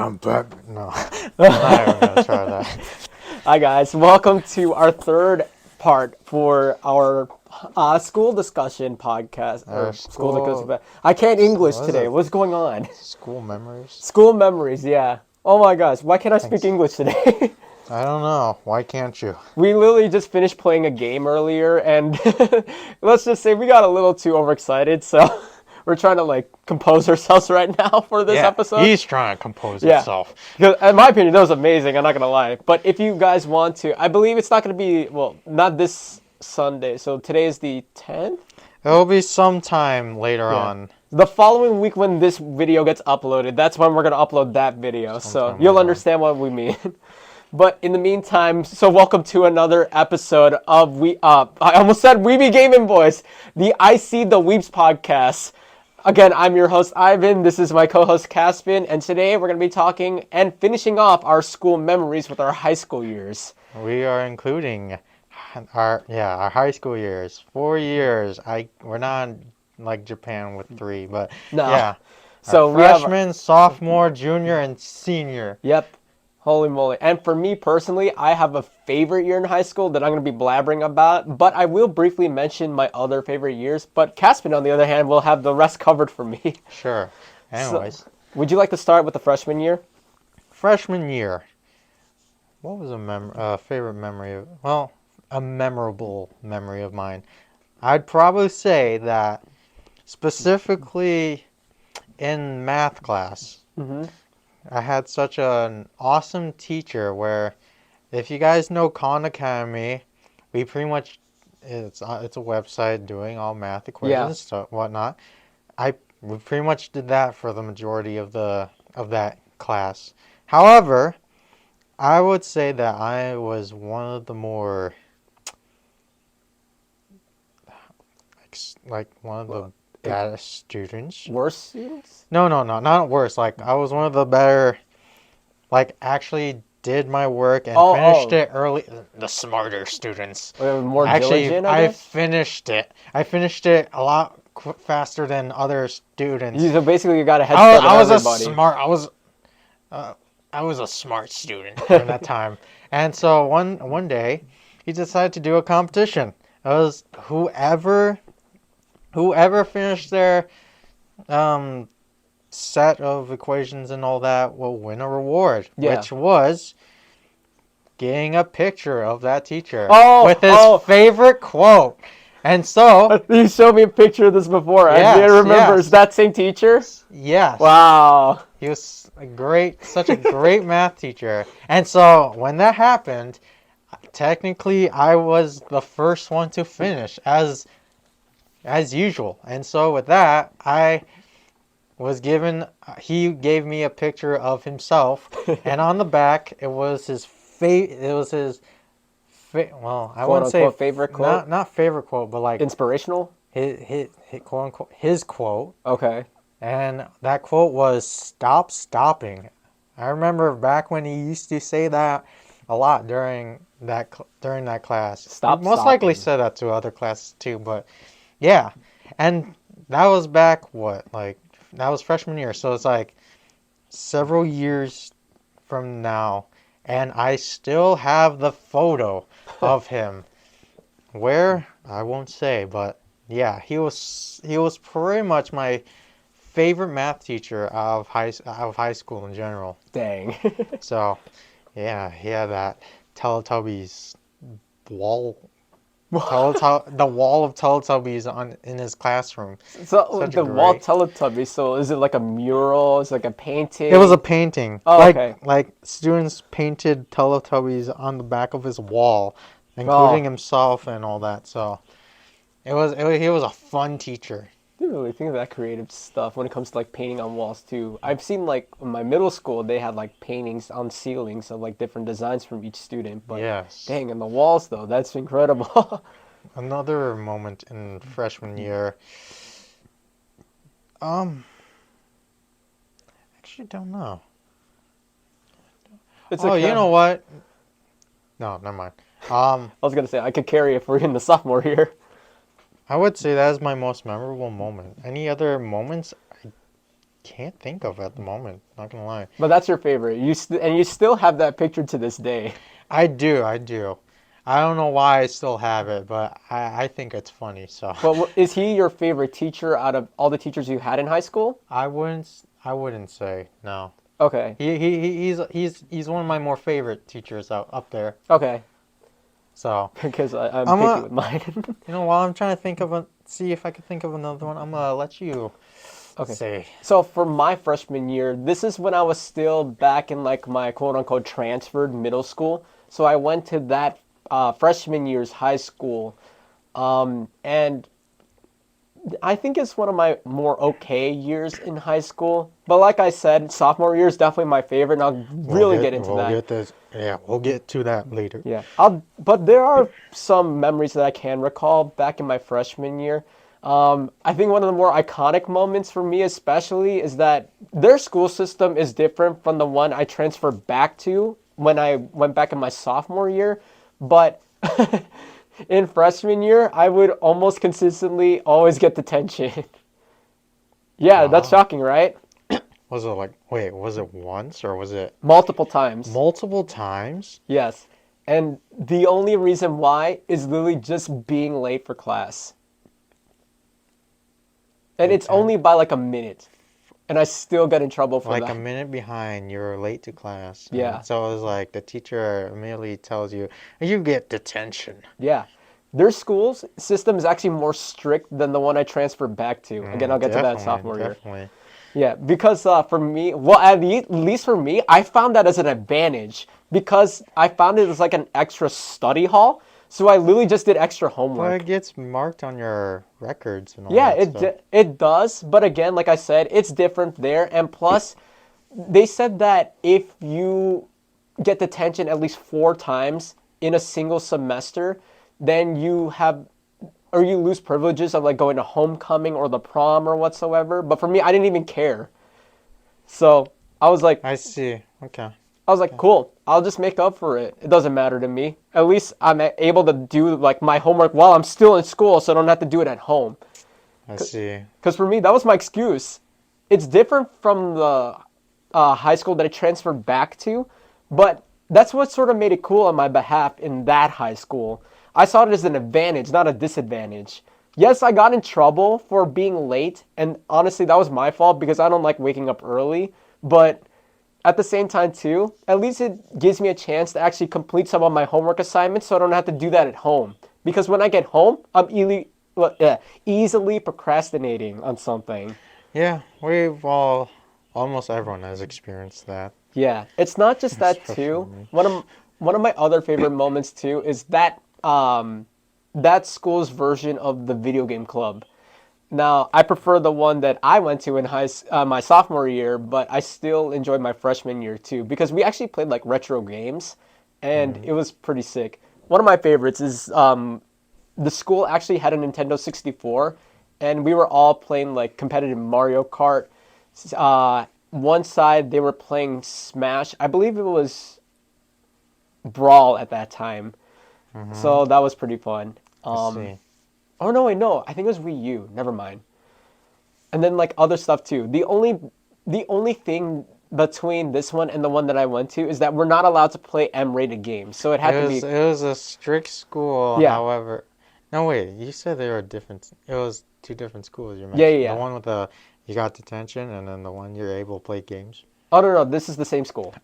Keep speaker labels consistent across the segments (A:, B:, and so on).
A: I'm back. No, I'm not even going to try that.
B: Hi guys, welcome to our third part for our school discussion podcast. School discussion. I can't English today. What's going on?
A: School memories?
B: School memories, yeah. Oh my gosh, why can't I speak English today?
A: I don't know. Why can't you?
B: We literally just finished playing a game earlier, and let's just say we got a little too overexcited, so we're trying to compose ourselves right now for this episode.
A: He's trying to compose himself.
B: Because in my opinion, that was amazing. I'm not gonna lie. But if you guys want to, I believe it's not gonna be not this Sunday. So today is the 10th.
A: It'll be sometime later on.
B: The following week when this video gets uploaded, that's when we're gonna upload that video. So you'll understand what we mean. But in the meantime, so welcome to another episode of I almost said Weebie Gamin Boys, the ICVlogs Podcast. Again, I'm your host, Ivan. This is my co-host, Caspen. And today we're going to be talking and finishing off our school memories with our high school years.
A: We are including our high school years. 4 years. We're not like Japan with 3, but yeah. So freshman, sophomore, junior, and senior.
B: Yep. Holy moly. And for me personally, I have a favorite year in high school that I'm going to be blabbering about, but I will briefly mention my other favorite years. But Caspen, on the other hand, will have the rest covered for me.
A: Sure. Anyways.
B: So, would you like to start with the freshman year?
A: Freshman year. What was a favorite memory a memorable memory of mine? I'd probably say that specifically in math class, I had such an awesome teacher where, if you guys know Khan Academy, we pretty much, it's a website doing all math equations, stuff, whatnot. We pretty much did that for the majority of that class. However, I would say that I was one of the more, one of the baddest students.
B: Worse students?
A: No, not worse. I was one of the better, actually did my work and finished it early. The smarter students.
B: More diligent, I guess?
A: I finished it a lot faster than other students.
B: So basically you got a head start on everybody.
A: I was a smart student during that time. And so one day, he decided to do a competition. It was whoever finished their set of equations and all that will win a reward, which was getting a picture of that teacher with his favorite quote. And so
B: you showed me a picture of this before. I remember. Is that same teacher?
A: Yes.
B: Wow.
A: He was such a great math teacher. And so when that happened, technically I was the first one to finish as usual. And so with that, he gave me a picture of himself, and on the back it was his I wouldn't say
B: favorite quote.
A: Not favorite quote, but
B: inspirational.
A: His quote unquote his quote.
B: Okay. And
A: that quote was "Stop stopping." I remember back when he used to say that a lot during that class.
B: Stop.
A: Most likely said that to other classes too, but yeah. And that was back that was freshman year, so it's several years from now, and I still have the photo of him. Where? I won't say, but yeah, he was pretty much my favorite math teacher out of high school in general.
B: Dang.
A: So, yeah, he had that Teletubbies wall. The wall of Teletubbies in his classroom.
B: So the wall Teletubbies. So is it like a mural? Is it like a painting?
A: It was a painting.
B: Oh, okay.
A: Students painted Teletubbies on the back of his wall, including himself and all that. So he was a fun teacher.
B: I didn't really think of that creative stuff when it comes to painting on walls too. I've seen in my middle school they had paintings on ceilings of different designs from each student. But dang, and the walls though, that's incredible.
A: Another moment in freshman year. Actually don't know. You know what? No, never mind.
B: I was gonna say I could carry it for you in the sophomore year.
A: I would say that is my most memorable moment. Any other moments? can't think of at the moment. Not gonna lie.
B: But that's your favorite. And you still have that picture to this day.
A: I do. I do. I don't know why I still have it, but I think it's funny. So
B: But is he your favorite teacher out of all the teachers you had in high school?
A: I wouldn't say no.
B: Okay.
A: He's one of my more favorite teachers up there.
B: Okay.
A: So
B: Because I'm
A: I'm
B: picky
A: a,
B: with mine.
A: while I'm trying to see if I can think of another one, I'm gonna let you
B: Okay.
A: say.
B: So for my freshman year, this is when I was still back in like my quote unquote transferred middle school. So I went to that freshman year's high school. And I think it's one of my more okay years in high school. But like I said, sophomore year is definitely my favorite, and I'll really get into
A: we'll
B: that.
A: get this. Yeah, we'll get to that later.
B: Yeah, but there are some memories that I can recall back in my freshman year. I think one of the more iconic moments for me, especially, is that their school system is different from the one I transferred back to when I went back in my sophomore year. But in freshman year, I would almost consistently always get detention. Yeah, that's
A: Wow.
B: shocking, right?
A: Was it was it once or was it
B: Multiple times.
A: multiple times?
B: Yes. And the only reason why is literally just being late for class. And it's
A: Okay.
B: only by like a minute. And I still get in trouble for
A: Like
B: that.
A: a minute behind, you're late to class.
B: Yeah.
A: And so it was like the teacher immediately tells you, you get detention.
B: Yeah. Their school's system is actually more strict than the one I transferred back to. Again, I'll get to that sophomore year.
A: Definitely.
B: Yeah, because for me, well, at least for me, I found that as an advantage because I found it as like an extra study hall. So I literally just did extra
A: But
B: homework.
A: it gets marked on your records and all
B: Yeah,
A: that stuff.
B: it does. But again, like I said, it's different there. And plus, they said that if you get detention at least 4 times in a single semester, then you have or you lose privileges of like going to homecoming or the prom or whatsoever. But for me, I didn't even care. So I was like,
A: I see. Okay.
B: cool. I'll just make up for it. It doesn't matter to me. At least I'm able to do like my homework while I'm still in school, so I don't have to do it at home.
A: I see.
B: Because for me, that was my excuse. It's different from the high school that I transferred back to, but that's what sort of made it cool on my behalf in that high school. I saw it as an advantage, not a disadvantage. Yes, I got in trouble for being late, and honestly, that was my fault because I don't like waking up early, but at the same time too, at least it gives me a chance to actually complete some of my homework assignments so I don't have to do that at home. Because when I get home, I'm easily procrastinating on something.
A: Yeah, almost everyone has experienced that.
B: Yeah, it's not just that too.
A: Especially me.
B: One of my other favorite moments too is that that school's version of the video game club. Now, I prefer the one that I went to in my sophomore year, but I still enjoyed my freshman year too because we actually played like retro games, and it was pretty sick. One of my favorites is the school actually had a Nintendo 64, and we were all playing like competitive Mario Kart. One side they were playing Smash. I believe it was Brawl at that time, so that was pretty fun.
A: I see.
B: Oh no, wait, no. I think it was Wii U. Never mind. And then like other stuff too. The only thing between this one and the one that I went to is that we're not allowed to play M-rated games. So it had to be
A: It was a strict school,
B: Yeah.
A: however. No, wait, you said they were different. It was two different schools you
B: Yeah,
A: mentioned.
B: yeah.
A: The one with you got detention, and then the one you're able to play games.
B: Oh no, this is the same school.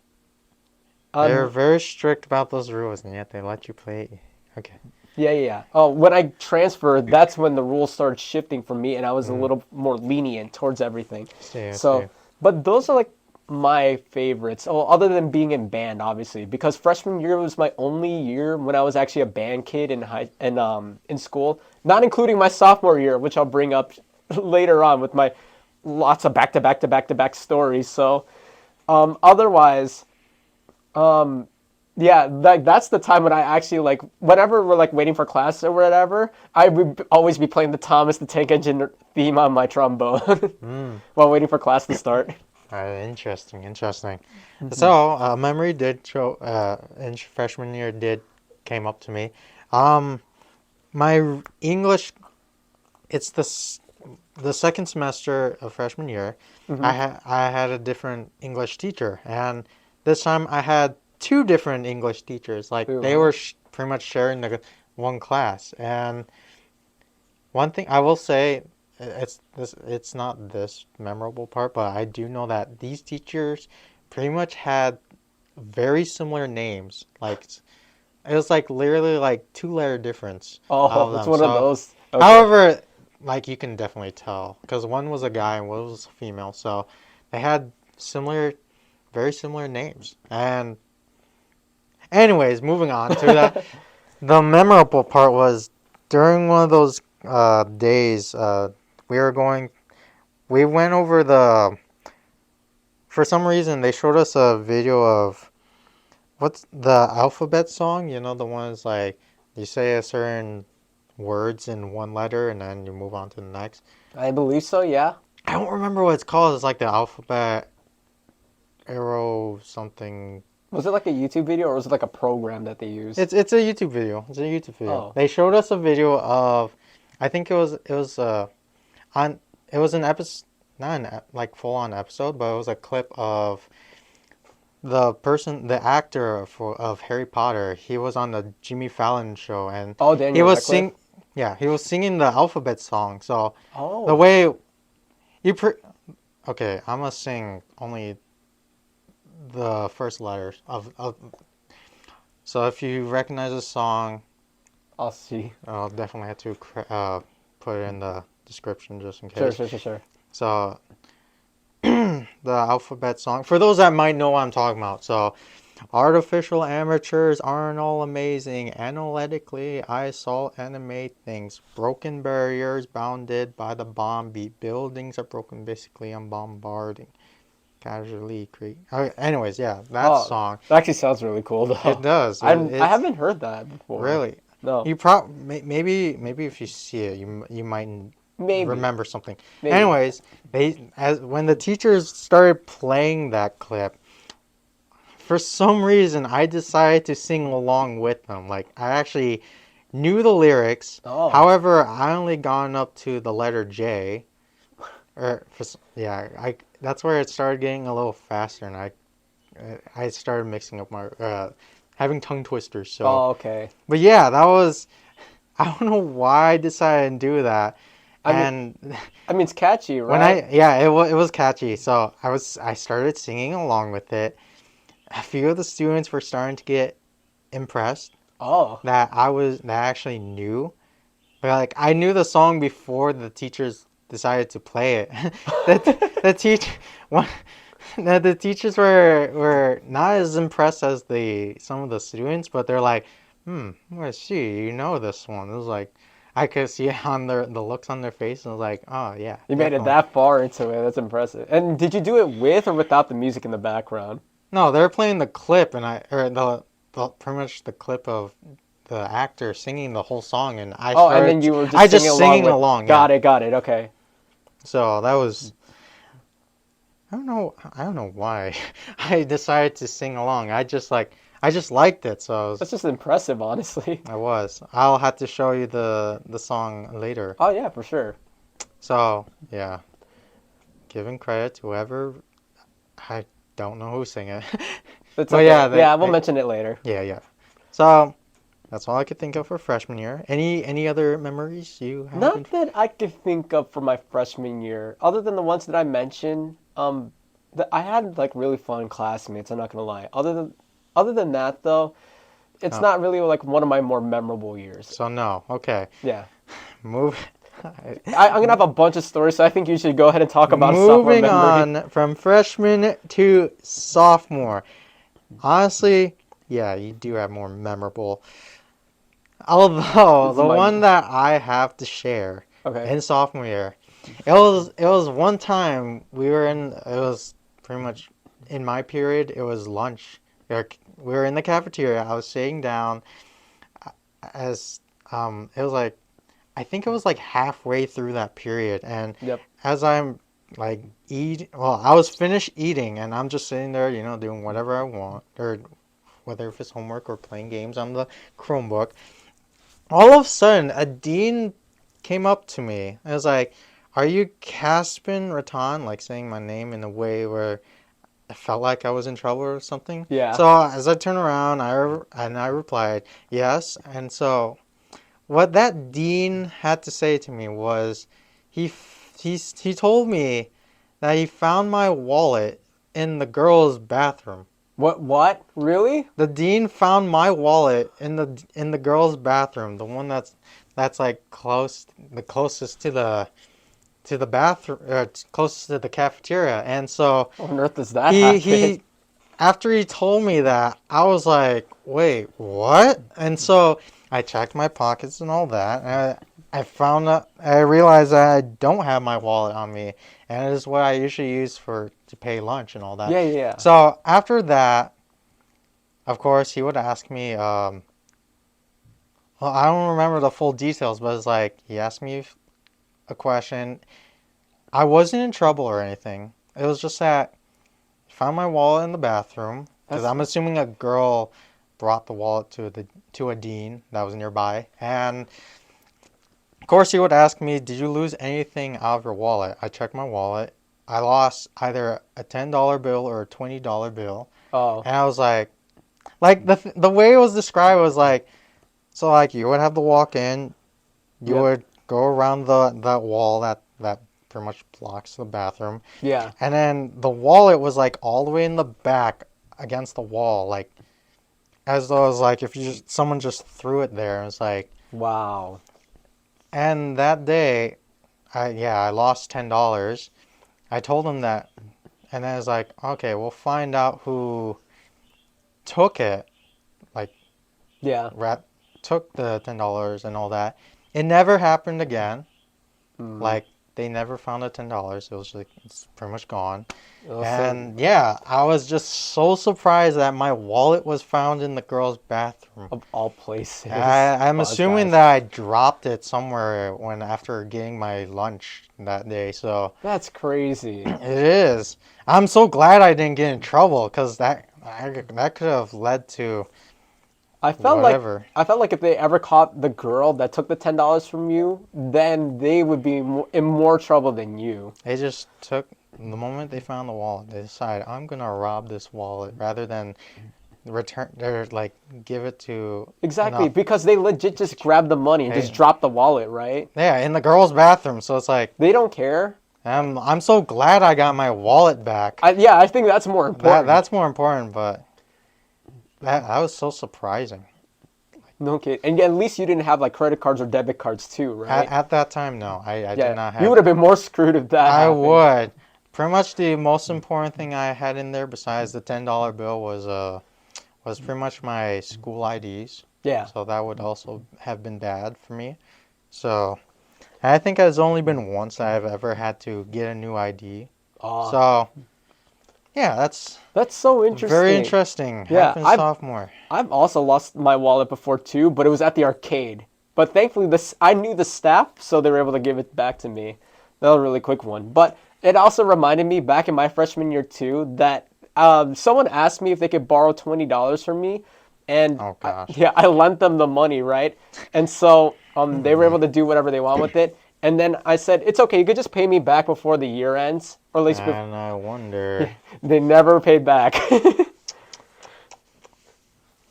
A: They're very strict about those rules, and yet they let you play. Okay.
B: Yeah. Oh, when I transferred, that's when the rules started shifting for me, and I was a little more lenient towards everything.
A: I
B: So,
A: see.
B: but those are like my favorites. Oh, other than being in band, obviously, because freshman year was my only year when I was actually a band kid in school, not including my sophomore year, which I'll bring up later on with my lots of back-to-back stories. So, otherwise. Yeah, that's the time when I actually like whenever we're like waiting for class or whatever, I would always be playing the Thomas the Tank Engine theme on my trombone while waiting for class to start.
A: Interesting. So, memory did show, in freshman year came up to me. My English, it's the second semester of freshman year, I had a different English teacher, and this time I had two different English teachers. Like
B: Ooh,
A: they
B: huh?
A: were pretty much sharing the one class. And one thing I will say, it's not this memorable part, but I do know that these teachers pretty much had very similar names. Like it was like literally like 2 letter difference out
B: Oh,
A: of
B: it's
A: them.
B: one of
A: So,
B: those. Okay.
A: however, like you can definitely tell because one was a guy and one was a female. So they had similar, very similar names. And anyways, moving on to that, the memorable part was during one of those days. We were going. We went over the. For some reason, they showed us a video of what's the alphabet song? You know, the ones like you say a certain words in one letter and then you move on to the next.
B: I believe so, yeah.
A: I don't remember what it's called. It's like the alphabet arrow something.
B: Was it like a YouTube video or was it like a program that they used?
A: It's a YouTube video. It's a YouTube video.
B: Oh.
A: They showed us a video of, I think on it was an episode, not like full on episode, but it was a clip of the actor of Harry Potter. He was on the Jimmy Fallon show, and
B: Oh,
A: he
B: Daniel
A: was
B: Radcliffe?
A: he was singing the alphabet song. So the
B: Oh.
A: way you okay, I'm gonna sing only the first letters of. So if you recognize the song,
B: I'll see.
A: I'll definitely have to put it in the description just in
B: Sure,
A: case.
B: sure, sure, sure.
A: So the alphabet song, for those that might know what I'm talking about. So artificial amateurs aren't all amazing. Analytically, I saw animate things. Broken barriers bounded by the bomb beat. Buildings are broken. Basically, I'm bombarding. Casually create. Okay, anyways, yeah, that
B: Oh,
A: song.
B: that actually sounds really cool though.
A: It does.
B: I
A: It's
B: haven't heard that before.
A: really.
B: No.
A: You maybe if you see it, you might
B: Maybe.
A: remember something.
B: Maybe.
A: Anyways, when the teachers started playing that clip, for some reason I decided to sing along with them. Like I actually knew the lyrics.
B: Oh.
A: However, I only gone up to the letter J. I that's where it started getting a little faster, and I started mixing up my having tongue twisters. So,
B: Oh, okay.
A: but yeah, that was I don't know why I decided to do that,
B: I mean,
A: and
B: it's catchy,
A: when
B: right?
A: it was catchy. So I started singing along with it. A few of the students were starting to get impressed
B: Oh.
A: that I actually knew. But like I knew the song before the teachers decided to play it. the teach one the teachers were not as impressed as some of the students, but they're like, let's see, you know this one. It was like I could see it on the looks on their face, and I was like, oh yeah,
B: You made it
A: definitely.
B: that far into it. That's impressive. And did you do it with or without the music in the background?
A: No, they're playing the clip, and the pretty much the clip of the actor singing the whole song, and
B: Oh, and then you were
A: I
B: just
A: just
B: singing along
A: singing
B: with.
A: along, yeah.
B: Got it. Okay.
A: So that was I don't know why I decided to sing along. I just liked it, so
B: That's just impressive, honestly.
A: I was. I'll have to show you the song later.
B: Oh yeah, for sure.
A: So yeah, giving credit to whoever I don't know who sang it.
B: That's
A: But
B: okay.
A: yeah,
B: Yeah, we'll mention it later.
A: yeah. So that's all I could think of for freshman year. Any other memories you have?
B: Not that I could think of for my freshman year, other than the ones that I mentioned. I had like really fun classmates. I'm not gonna lie. Other than that though, it's
A: Oh.
B: not really like one of my more memorable years.
A: So no, okay.
B: Yeah,
A: Move.
B: I'm gonna have a bunch of stories, so I think you should go ahead and talk about a sophomore
A: Moving
B: memory.
A: on from freshman to sophomore. Honestly, yeah, you do have more memorable. Although
B: This is
A: the
B: my-
A: one that I have to share
B: Okay.
A: in sophomore year, it was one time it was pretty much in my period. It was lunch. We were in the cafeteria. I was sitting down as it was like I think it was like halfway through that period, and
B: Yep.
A: as I'm like I was finished eating, and I'm just sitting there, doing whatever I want, or whether if it's homework or playing games on the Chromebook. All of a sudden, a dean came up to me and was like, are you Caspen Ratan? Like saying my name in a way where I felt like I was in trouble or something.
B: Yeah.
A: So as I turned around, I replied yes. And so what that dean had to say to me was, he told me that he found my wallet in the girls' bathroom.
B: What? Really?
A: The dean found my wallet in the girls' bathroom, the one that's like the closest to the bathroom, closest to the cafeteria. And so
B: What on earth does that happen?
A: he after he told me that, I was like, wait, what? And so I checked my pockets and all that. And I realized that I don't have my wallet on me, and it is what I usually use to pay lunch and all that.
B: Yeah.
A: So after that, of course, he would ask me. Well, I don't remember the full details, but it's like he asked me a question. I wasn't in trouble or anything. It was just that he found my wallet in the bathroom because I'm assuming a girl brought the wallet to a dean that was nearby, and of course he would ask me, "Did you lose anything out of your wallet?" I checked my wallet. I lost either a $10 bill or a $20 bill,
B: Oh.
A: and I was like the way it was described was like, so like you would have to walk in, you
B: Yep.
A: would go around that wall that pretty much blocks the bathroom.
B: Yeah.
A: And then the wallet was like all the way in the back against the wall, like as though it was like if someone just threw it there. It was like,
B: Wow.
A: and that day, I lost $10. I told him that, and then it's like, okay, we'll find out who took it, like
B: Yeah.
A: took the $10 and all that. It never happened again. Like they never found the $10. It was like it's pretty much gone. And yeah, I was just so surprised that my wallet was found in the girl's bathroom.
B: Of all places.
A: I'm
B: Pause,
A: assuming
B: guys.
A: that I dropped it somewhere after getting my lunch that day. So
B: That's crazy.
A: it is. I'm so glad I didn't get in trouble because that could have led to
B: I felt
A: whatever.
B: like if they ever caught the girl that took the $10 from you, then they would be in more trouble than you.
A: They just took the moment they found the wallet. They decided I'm gonna rob this wallet rather than return or like give it to
B: Exactly,
A: enough.
B: because they legit just grabbed the money and just
A: Hey.
B: dropped the wallet, right?
A: Yeah, in the girls' bathroom. So it's like
B: They don't care.
A: I'm so glad I got my wallet back.
B: I think that's more important.
A: That's more important, but that was so surprising.
B: No kid. And at least you didn't have like credit cards or debit cards too, right?
A: At that time, no, I did not have.
B: You would have been more screwed if that
A: I
B: happened.
A: would. Pretty much the most important thing I had in there besides the $10 bill was pretty much my school IDs.
B: Yeah.
A: So that would also have been bad for me. So I think it's only been once I've ever had to get a new ID. So yeah, that's
B: so interesting.
A: very interesting.
B: Yeah,
A: Happened sophomore.
B: I've also lost my wallet before too, but it was at the arcade. But thankfully, I knew the staff, so they were able to give it back to me. That was a really quick one. But it also reminded me back in my freshman year too that someone asked me if they could borrow $20 from me, and
A: Oh gosh.
B: I lent them the money, right? And so they were able to do whatever they want with it. And then I said, it's okay, you could just pay me back before the year ends, or at least
A: And I wonder.
B: they never paid back.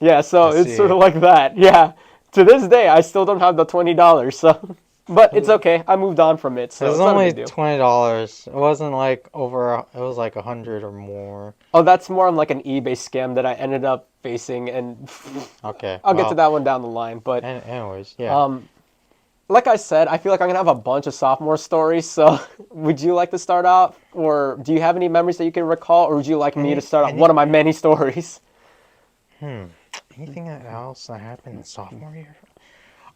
B: Yeah, so it's sort of like that. Yeah, to this day, I still don't have the $20. So, but it's okay. I moved on from it. So
A: It was
B: it's not a
A: only
B: big deal.
A: $20. It wasn't like over. It was like 100 or more.
B: Oh, that's more on like an eBay scam that I ended up facing, and
A: Okay.
B: I'll get to that one down the line. But
A: Anyways, yeah.
B: like I said, I feel like I'm gonna have a bunch of sophomore stories. So, would you like to start off, or do you have any memories that you can recall, or would you like me to start off one of my many stories?
A: Anything else that happened in sophomore year?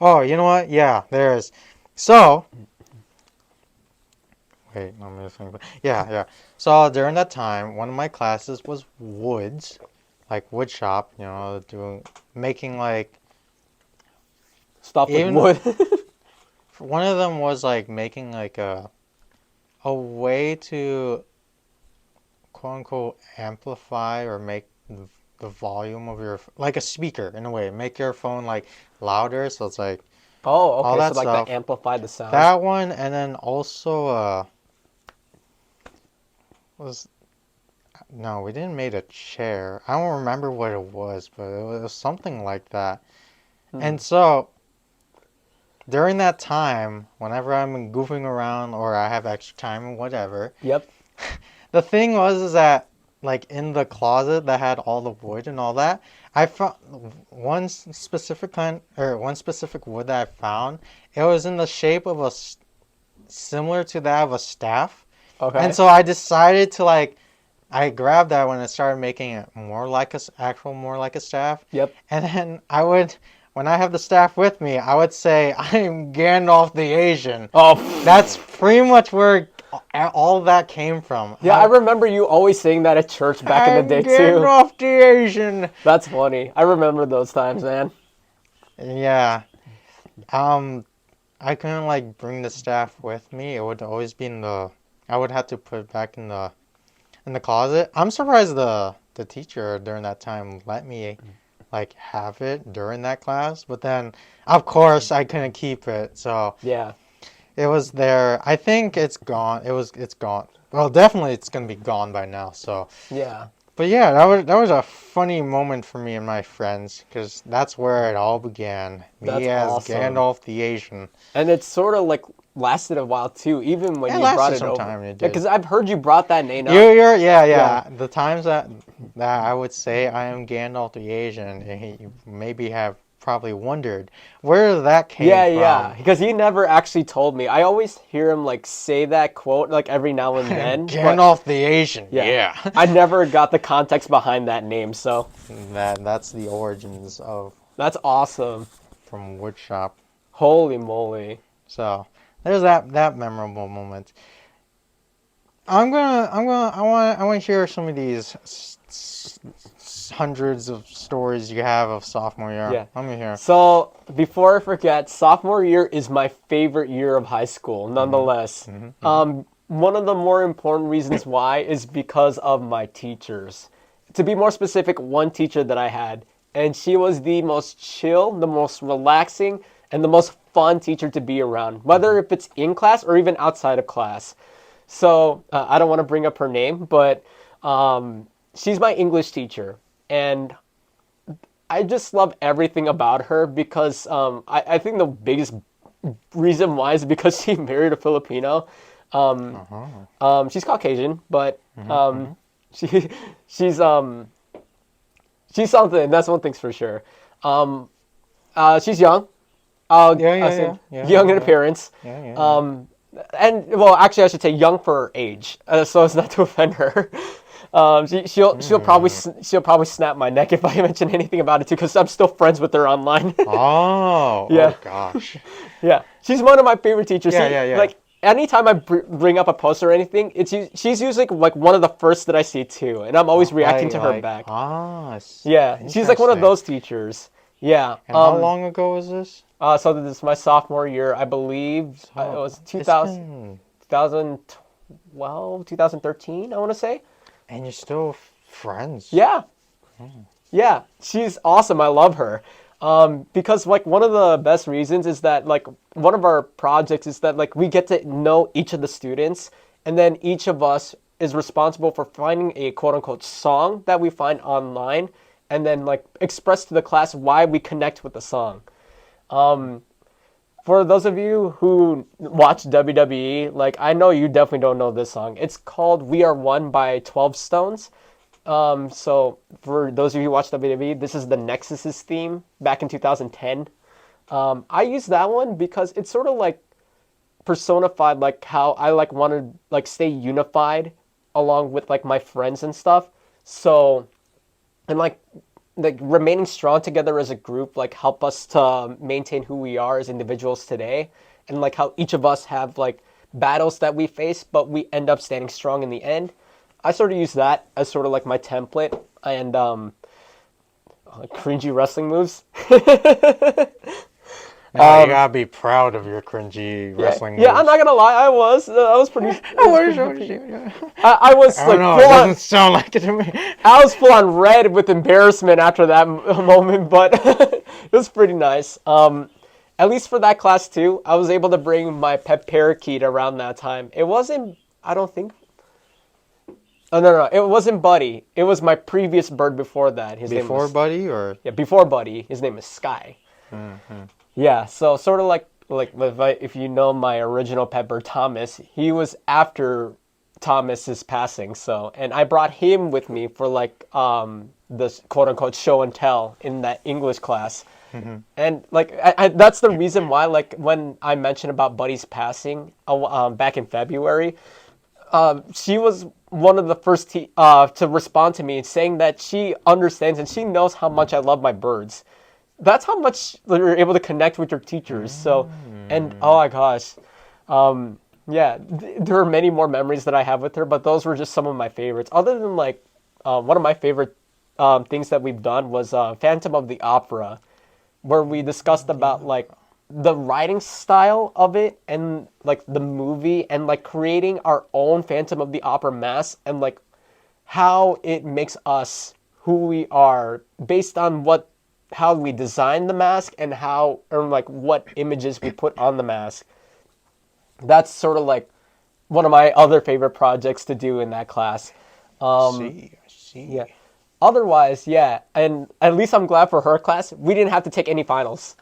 A: Oh, you know what? Yeah, there's. So. Wait, let me think. Yeah. So during that time, one of my classes was woods, like wood shop. You know, making like.
B: Stuff with
A: Even-
B: wood.
A: One of them was like making like a way to quote unquote amplify or make the volume of your like a speaker in a way, make your phone like louder. So it's like
B: Oh, okay.
A: all that
B: So like
A: stuff.
B: that amplified the sound.
A: That one, and then also was no, we didn't make a chair. I don't remember what it was, but it was something like that. And so during that time, whenever I'm goofing around or I have extra time or whatever,
B: Yep.
A: the thing was is that like in the closet that had all the wood and all that, I found one specific wood that I found. It was in the shape of similar to that of a staff.
B: Okay.
A: And so I decided to I grabbed that when it started making it more like a staff.
B: Yep.
A: And then when I have the staff with me, I would say I'm Gandalf the Asian.
B: Oh.
A: That's pretty much where all that came from.
B: Yeah, I remember you always saying that at church back in the day too.
A: Gandalf the Asian.
B: That's funny. I remember those times, man.
A: Yeah. I couldn't bring the staff with me. It would always be I would have to put it back in the closet. I'm surprised the teacher during that time let me have it during that class, but then of course I couldn't keep it. So
B: yeah,
A: it was there. I think it's gone. It's gone. Well, definitely it's gonna be gone by now. So
B: yeah.
A: But yeah, that was a funny moment for me and my friends because that's where it all began.
B: That's
A: Me as
B: awesome.
A: Gandalf the Asian.
B: And it's sort of lasted a while too, even when
A: It
B: you
A: lasted
B: brought it
A: some
B: over.
A: time, it did.
B: Because I've heard you brought that name up.
A: Yeah. The times that I would say I am Gandalf the Asian, you maybe have probably wondered where that came from.
B: Yeah, because he never actually told me. I always hear him say that quote every now and then.
A: Gandalf the Asian. Yeah.
B: I never got the context behind that name, so
A: that's the origins of.
B: That's awesome.
A: From woodshop.
B: Holy moly.
A: So there's that memorable moment. I want to hear some of these hundreds of stories you have of sophomore year.
B: Yeah.
A: Let me hear.
B: So before I forget, sophomore year is my favorite year of high school, nonetheless. One of the more important reasons why is because of my teachers. To be more specific, one teacher that I had, and she was the most chill, the most relaxing, and the most fun teacher to be around, whether if it's in class or even outside of class. So I don't want to bring up her name, but she's my English teacher, and I just love everything about her because I think the biggest reason why is because she married a Filipino. She's Caucasian, but she's something. That's one thing's for sure. She's young. Young in appearance. And well, actually, I should say young for her age, so as not to offend her. She'll probably snap my neck if I mention anything about it too, because I'm still friends with her online.
A: Oh gosh.
B: Yeah, she's one of my favorite teachers.
A: Yeah.
B: Anytime I bring up a post or anything, she's usually one of the first that I see too, and I'm always reacting to her back. Yeah, she's one of those teachers. Yeah.
A: And how long ago was this?
B: So this is my sophomore year, I believe. It was 2012, 2013, I want to say.
A: And you're still friends.
B: Yeah. Yeah, she's awesome. I love her. Because one of the best reasons is that one of our projects is that we get to know each of the students, and then each of us is responsible for finding a quote unquote song that we find online, and then express to the class why we connect with the song. For those of you who watch WWE, I know you definitely don't know this song. It's called "We Are One" by 12 Stones. So for those of you who watch WWE, this is the Nexus's theme back in 2010. I use that one because it's sort of personified how I want to stay unified along with my friends and stuff. So, and remaining strong together as a group help us to maintain who we are as individuals today, and how each of us have battles that we face, but we end up standing strong in the end. I sort of use that as sort of my template, and cringy wrestling moves.
A: Now you gotta be proud of your cringy wrestling moves.
B: Yeah, I'm not gonna lie, I was pretty. I was
A: I don't know, it doesn't sound like it to me.
B: I was full on red with embarrassment after that moment, but it was pretty nice. And at least for that class too, I was able to bring my pet parakeet around that time. It wasn't, I don't think. Oh, no, it wasn't Buddy. It was my previous bird before that. His name was,
A: Buddy or?
B: Yeah, before Buddy. His name is Sky.
A: Mm-hmm.
B: Yeah, so sort of like if you know my original pet bird Thomas, he was after Thomas's passing. So, and I brought him with me for like this quote unquote show and tell in that English class. Mm-hmm. And like that's the reason why, like when I mentioned about Buddy's passing back in February, she was one of the first to respond to me, saying that she understands and she knows how much I love my birds. That's how much you're able to connect with your teachers. So, and oh my gosh, yeah, there are many more memories that I have with her, but those were just some of my favorites. Other than like, one of my favorite things that we've done was Phantom of the Opera, where we discussed about like the writing style of it and like the movie and like creating our own Phantom of the Opera mask and like how it makes us who we are based on how we design the mask and how or like what images we put on the mask. That's sort of like one of my other favorite projects to do in that class.
A: I see.
B: Yeah. Otherwise, yeah, and at least I'm glad for her class, we didn't have to take any finals.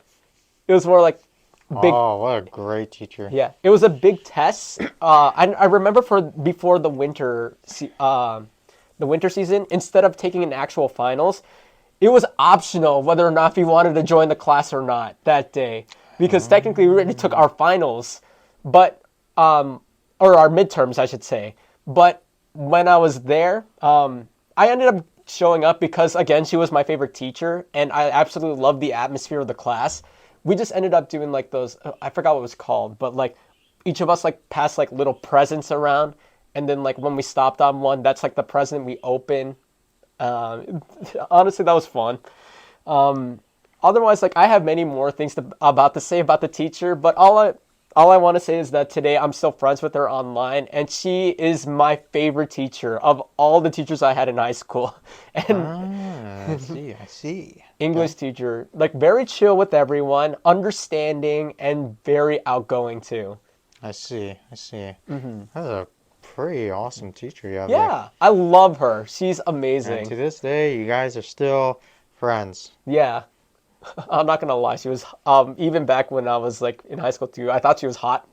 B: It was more like big.
A: Oh, what a great teacher!
B: Yeah, it was a big test. I remember before the winter season, instead of taking an actual finals, it was optional whether or not we wanted to join the class or not that day, because technically we already took our finals, but or our midterms, I should say. But when I was there, I ended up showing up because again she was my favorite teacher, and I absolutely loved the atmosphere of the class. We just ended up doing like those, I forgot what it was called, but like each of us like passed like little presents around, and then like when we stopped on one, that's like the present we open. Honestly, that was fun. Otherwise, like I have many more things to say about the teacher, but all I want to say is that today I'm still friends with her online, and she is my favorite teacher of all the teachers I had in high school. And
A: I see.
B: English teacher, like very chill with everyone, understanding, and very outgoing too.
A: I see. Mm-hmm. That's a pretty awesome teacher you have.
B: Yeah, I love her. She's amazing.
A: And to this day, you guys are still friends.
B: Yeah. I'm not gonna lie, she was even back when I was like in high school too, I thought she was hot.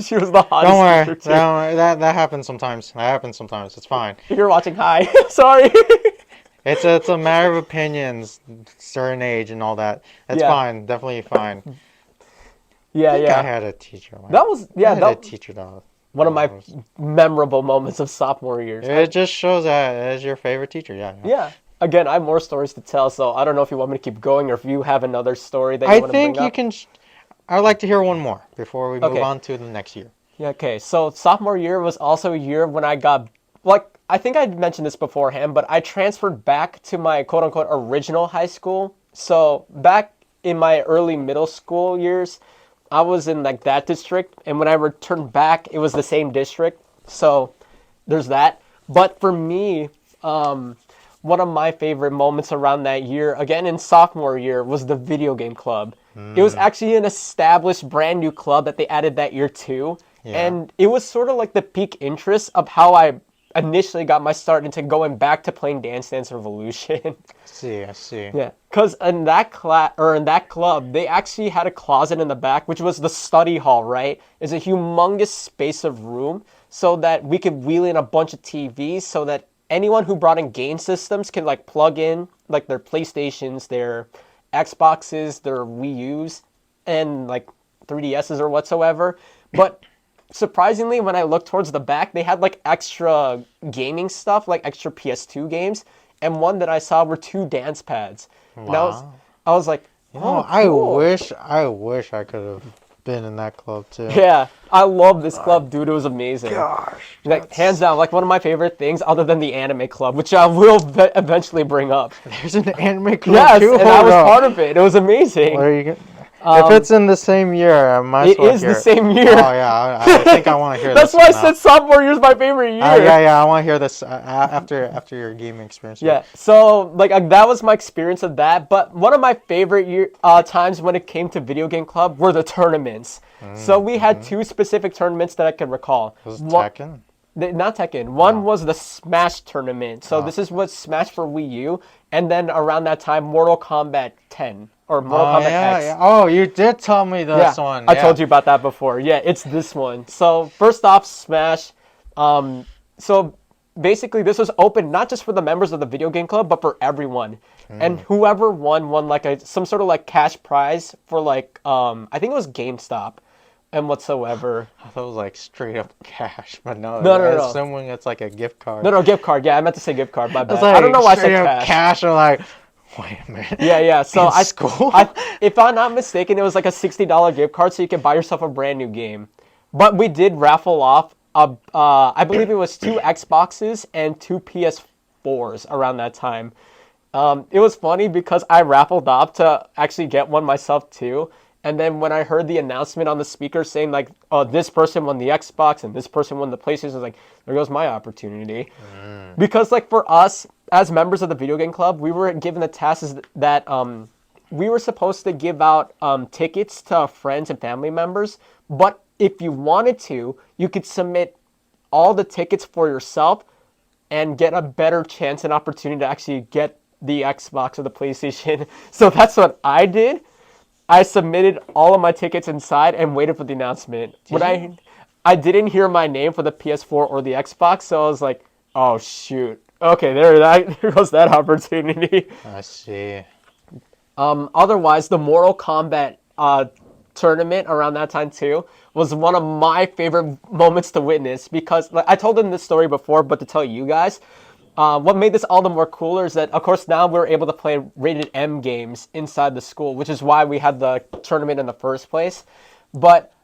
B: She was the hottest teacher too.
A: Don't worry. That happens sometimes. It's fine.
B: If you're watching, hi. Sorry.
A: It's a matter of opinions, certain age and all that. That's fine. Definitely fine.
B: Yeah.
A: I had a teacher.
B: That was
A: a teacher though.
B: One of my memorable moments of sophomore years.
A: It just shows that as your favorite teacher.
B: Yeah. Again, I have more stories to tell, so I don't know if you want me to keep going or if you have another story that you want to bring up.
A: I think you can. I'd like to hear one more before we move on to the next year.
B: Yeah. Okay. So sophomore year was also a year when I got I think I mentioned this beforehand, but I transferred back to my quote-unquote original high school. So back in my early middle school years, I was in like that district, and when I returned back, it was the same district. So there's that. But for me, one of my favorite moments around that year, again in sophomore year, was the video game club. It was actually an established brand new club that they added that year too. Yeah. And it was sort of like the peak interest of how I initially got my start into going back to playing Dance Dance Revolution.
A: I see.
B: Yeah, because in that club, they actually had a closet in the back, which was the study hall, right? It's a humongous space of room so that we could wheel in a bunch of TVs so that anyone who brought in game systems could like plug in like their PlayStations, their Xboxes, their Wii U's, and like 3DSs or whatsoever. But surprisingly, when I looked towards the back, they had like extra gaming stuff, like extra PS2 games, and one that I saw were 2 dance pads.
A: Wow.
B: And I was like, cool.
A: I wish I could have been in that club too.
B: Yeah, I love this club, dude. It was amazing.
A: Gosh.
B: Like, hands down, like one of my favorite things, other than the anime club, which I will eventually bring up.
A: There's an anime club too?
B: Yes, and I was part of it. It was amazing.
A: What are you If it's in the same year, I might as
B: It
A: well
B: is
A: hear
B: the same year.
A: Oh yeah, I think I want to hear
B: That's
A: this
B: why I
A: one
B: said sophomore year is my favorite year.
A: yeah, I want to hear this after your gaming experience.
B: Yeah, so like that was my experience of that. But one of my favorite times when it came to video game club were the tournaments. So we had two specific tournaments that I can recall.
A: Was it Tekken?
B: Not Tekken. One was the Smash tournament. So this is what Smash for Wii U, and then around that time, Mortal Kombat 10 or Mortal Kombat X.
A: Yeah. Oh, you did tell me this one.
B: I told you about that before. Yeah, it's this one. So first off, Smash. So basically, this was open not just for the members of the video game club, but for everyone. And whoever won like some sort of like cash prize for like I think it was GameStop. And whatsoever.
A: I thought it was like straight up cash, but no.
B: No.
A: Assuming it's like a gift card.
B: No, gift card. Yeah, I meant to say gift card. My bad.
A: Like
B: I don't know why I said cash.
A: Cash. I'm like, wait a minute.
B: Yeah. So
A: school?
B: if I'm not mistaken, it was like a $60 gift card, so you could buy yourself a brand new game. But we did raffle off. I believe it was 2 Xboxes and 2 PS4s around that time. It was funny because I raffled off to actually get one myself too. And then when I heard the announcement on the speaker saying like, oh, this person won the Xbox and this person won the PlayStation, I was like, there goes my opportunity. Because like for us, as members of the video game club, we were given the task that we were supposed to give out tickets to friends and family members. But if you wanted to, you could submit all the tickets for yourself and get a better chance and opportunity to actually get the Xbox or the PlayStation. So that's what I did. I submitted all of my tickets inside and waited for the announcement. I didn't hear my name for the PS4 or the Xbox, so I was like, oh shoot. Okay, there goes that opportunity.
A: I see.
B: Otherwise, the Mortal Kombat tournament around that time too was one of my favorite moments to witness because like, I told them this story before, but to tell you guys, what made this all the more cooler is that, of course, now we're able to play rated M games inside the school, which is why we had the tournament in the first place. But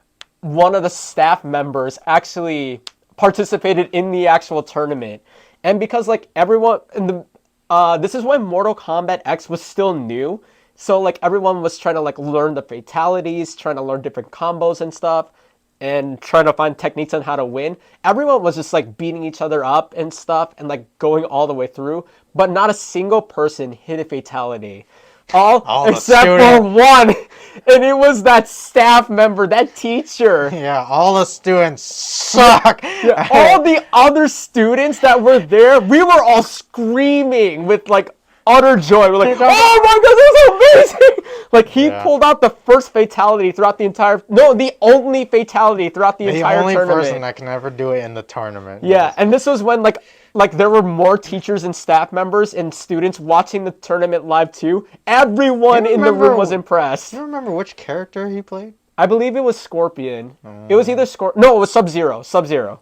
B: one of the staff members actually participated in the actual tournament. And because, like, everyone in the this is when Mortal Kombat X was still new. So, like, everyone was trying to, like, learn the fatalities, trying to learn different combos and stuff, and trying to find techniques on how to win. Everyone was just like beating each other up and stuff and like going all the way through, but not a single person hit a fatality. All except for one, and it was that staff member, that teacher.
A: Yeah, all the students suck.
B: Yeah, all the other students that were there, we were all screaming with like utter joy. We're like, oh my god, this is amazing! Like he pulled out the first fatality throughout the only fatality throughout the entire tournament.
A: The only person that can ever do it in the tournament.
B: Yeah, and this was when like there were more teachers and staff members and students watching the tournament live too. Everyone in the room was impressed.
A: Do you remember which character he played?
B: I believe it was Scorpion. It was either No, it was Sub-Zero.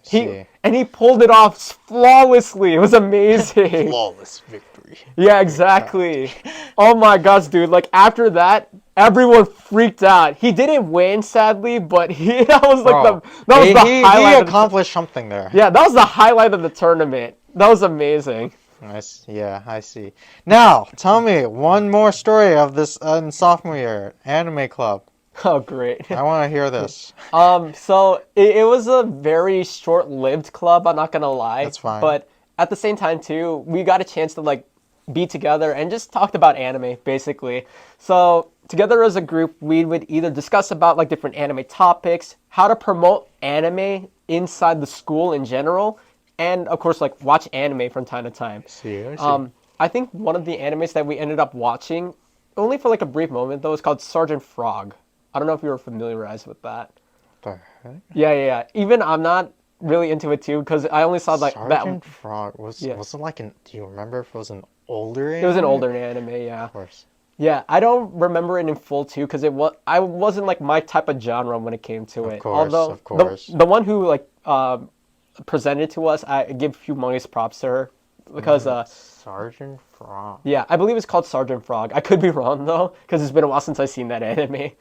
B: He pulled it off flawlessly. It was amazing.
A: Flawless victory.
B: Yeah, exactly. Oh my gosh, dude. Like after that, everyone freaked out. He didn't win, sadly, but that was like the highlight.
A: He accomplished something there.
B: Yeah, that was the highlight of the tournament. That was amazing.
A: I see. Now, tell me one more story of this in sophomore year anime club.
B: Oh, great.
A: I want to hear this.
B: So it was a very short-lived club, I'm not gonna lie.
A: That's fine.
B: But at the same time, too, we got a chance to, like, be together and just talked about anime, basically. So together as a group, we would either discuss about, like, different anime topics, how to promote anime inside the school in general, and, of course, like, watch anime from time to time. I think one of the animes that we ended up watching, only for, like, a brief moment, though, is called Sergeant Frog. I don't know if you were familiarized with that.
A: The heck?
B: Yeah. Even I'm not really into it too because I only saw like
A: Sergeant Frog was it like do you remember if it was an older anime?
B: It was an older anime, yeah.
A: Of course.
B: Yeah, I don't remember it in full too because I wasn't like my type of genre when it came to it.
A: Of course.
B: The one who like presented to us, I give humongous props to her because
A: Sergeant Frog.
B: Yeah, I believe it's called Sergeant Frog. I could be wrong though, because it's been a while since I've seen that anime.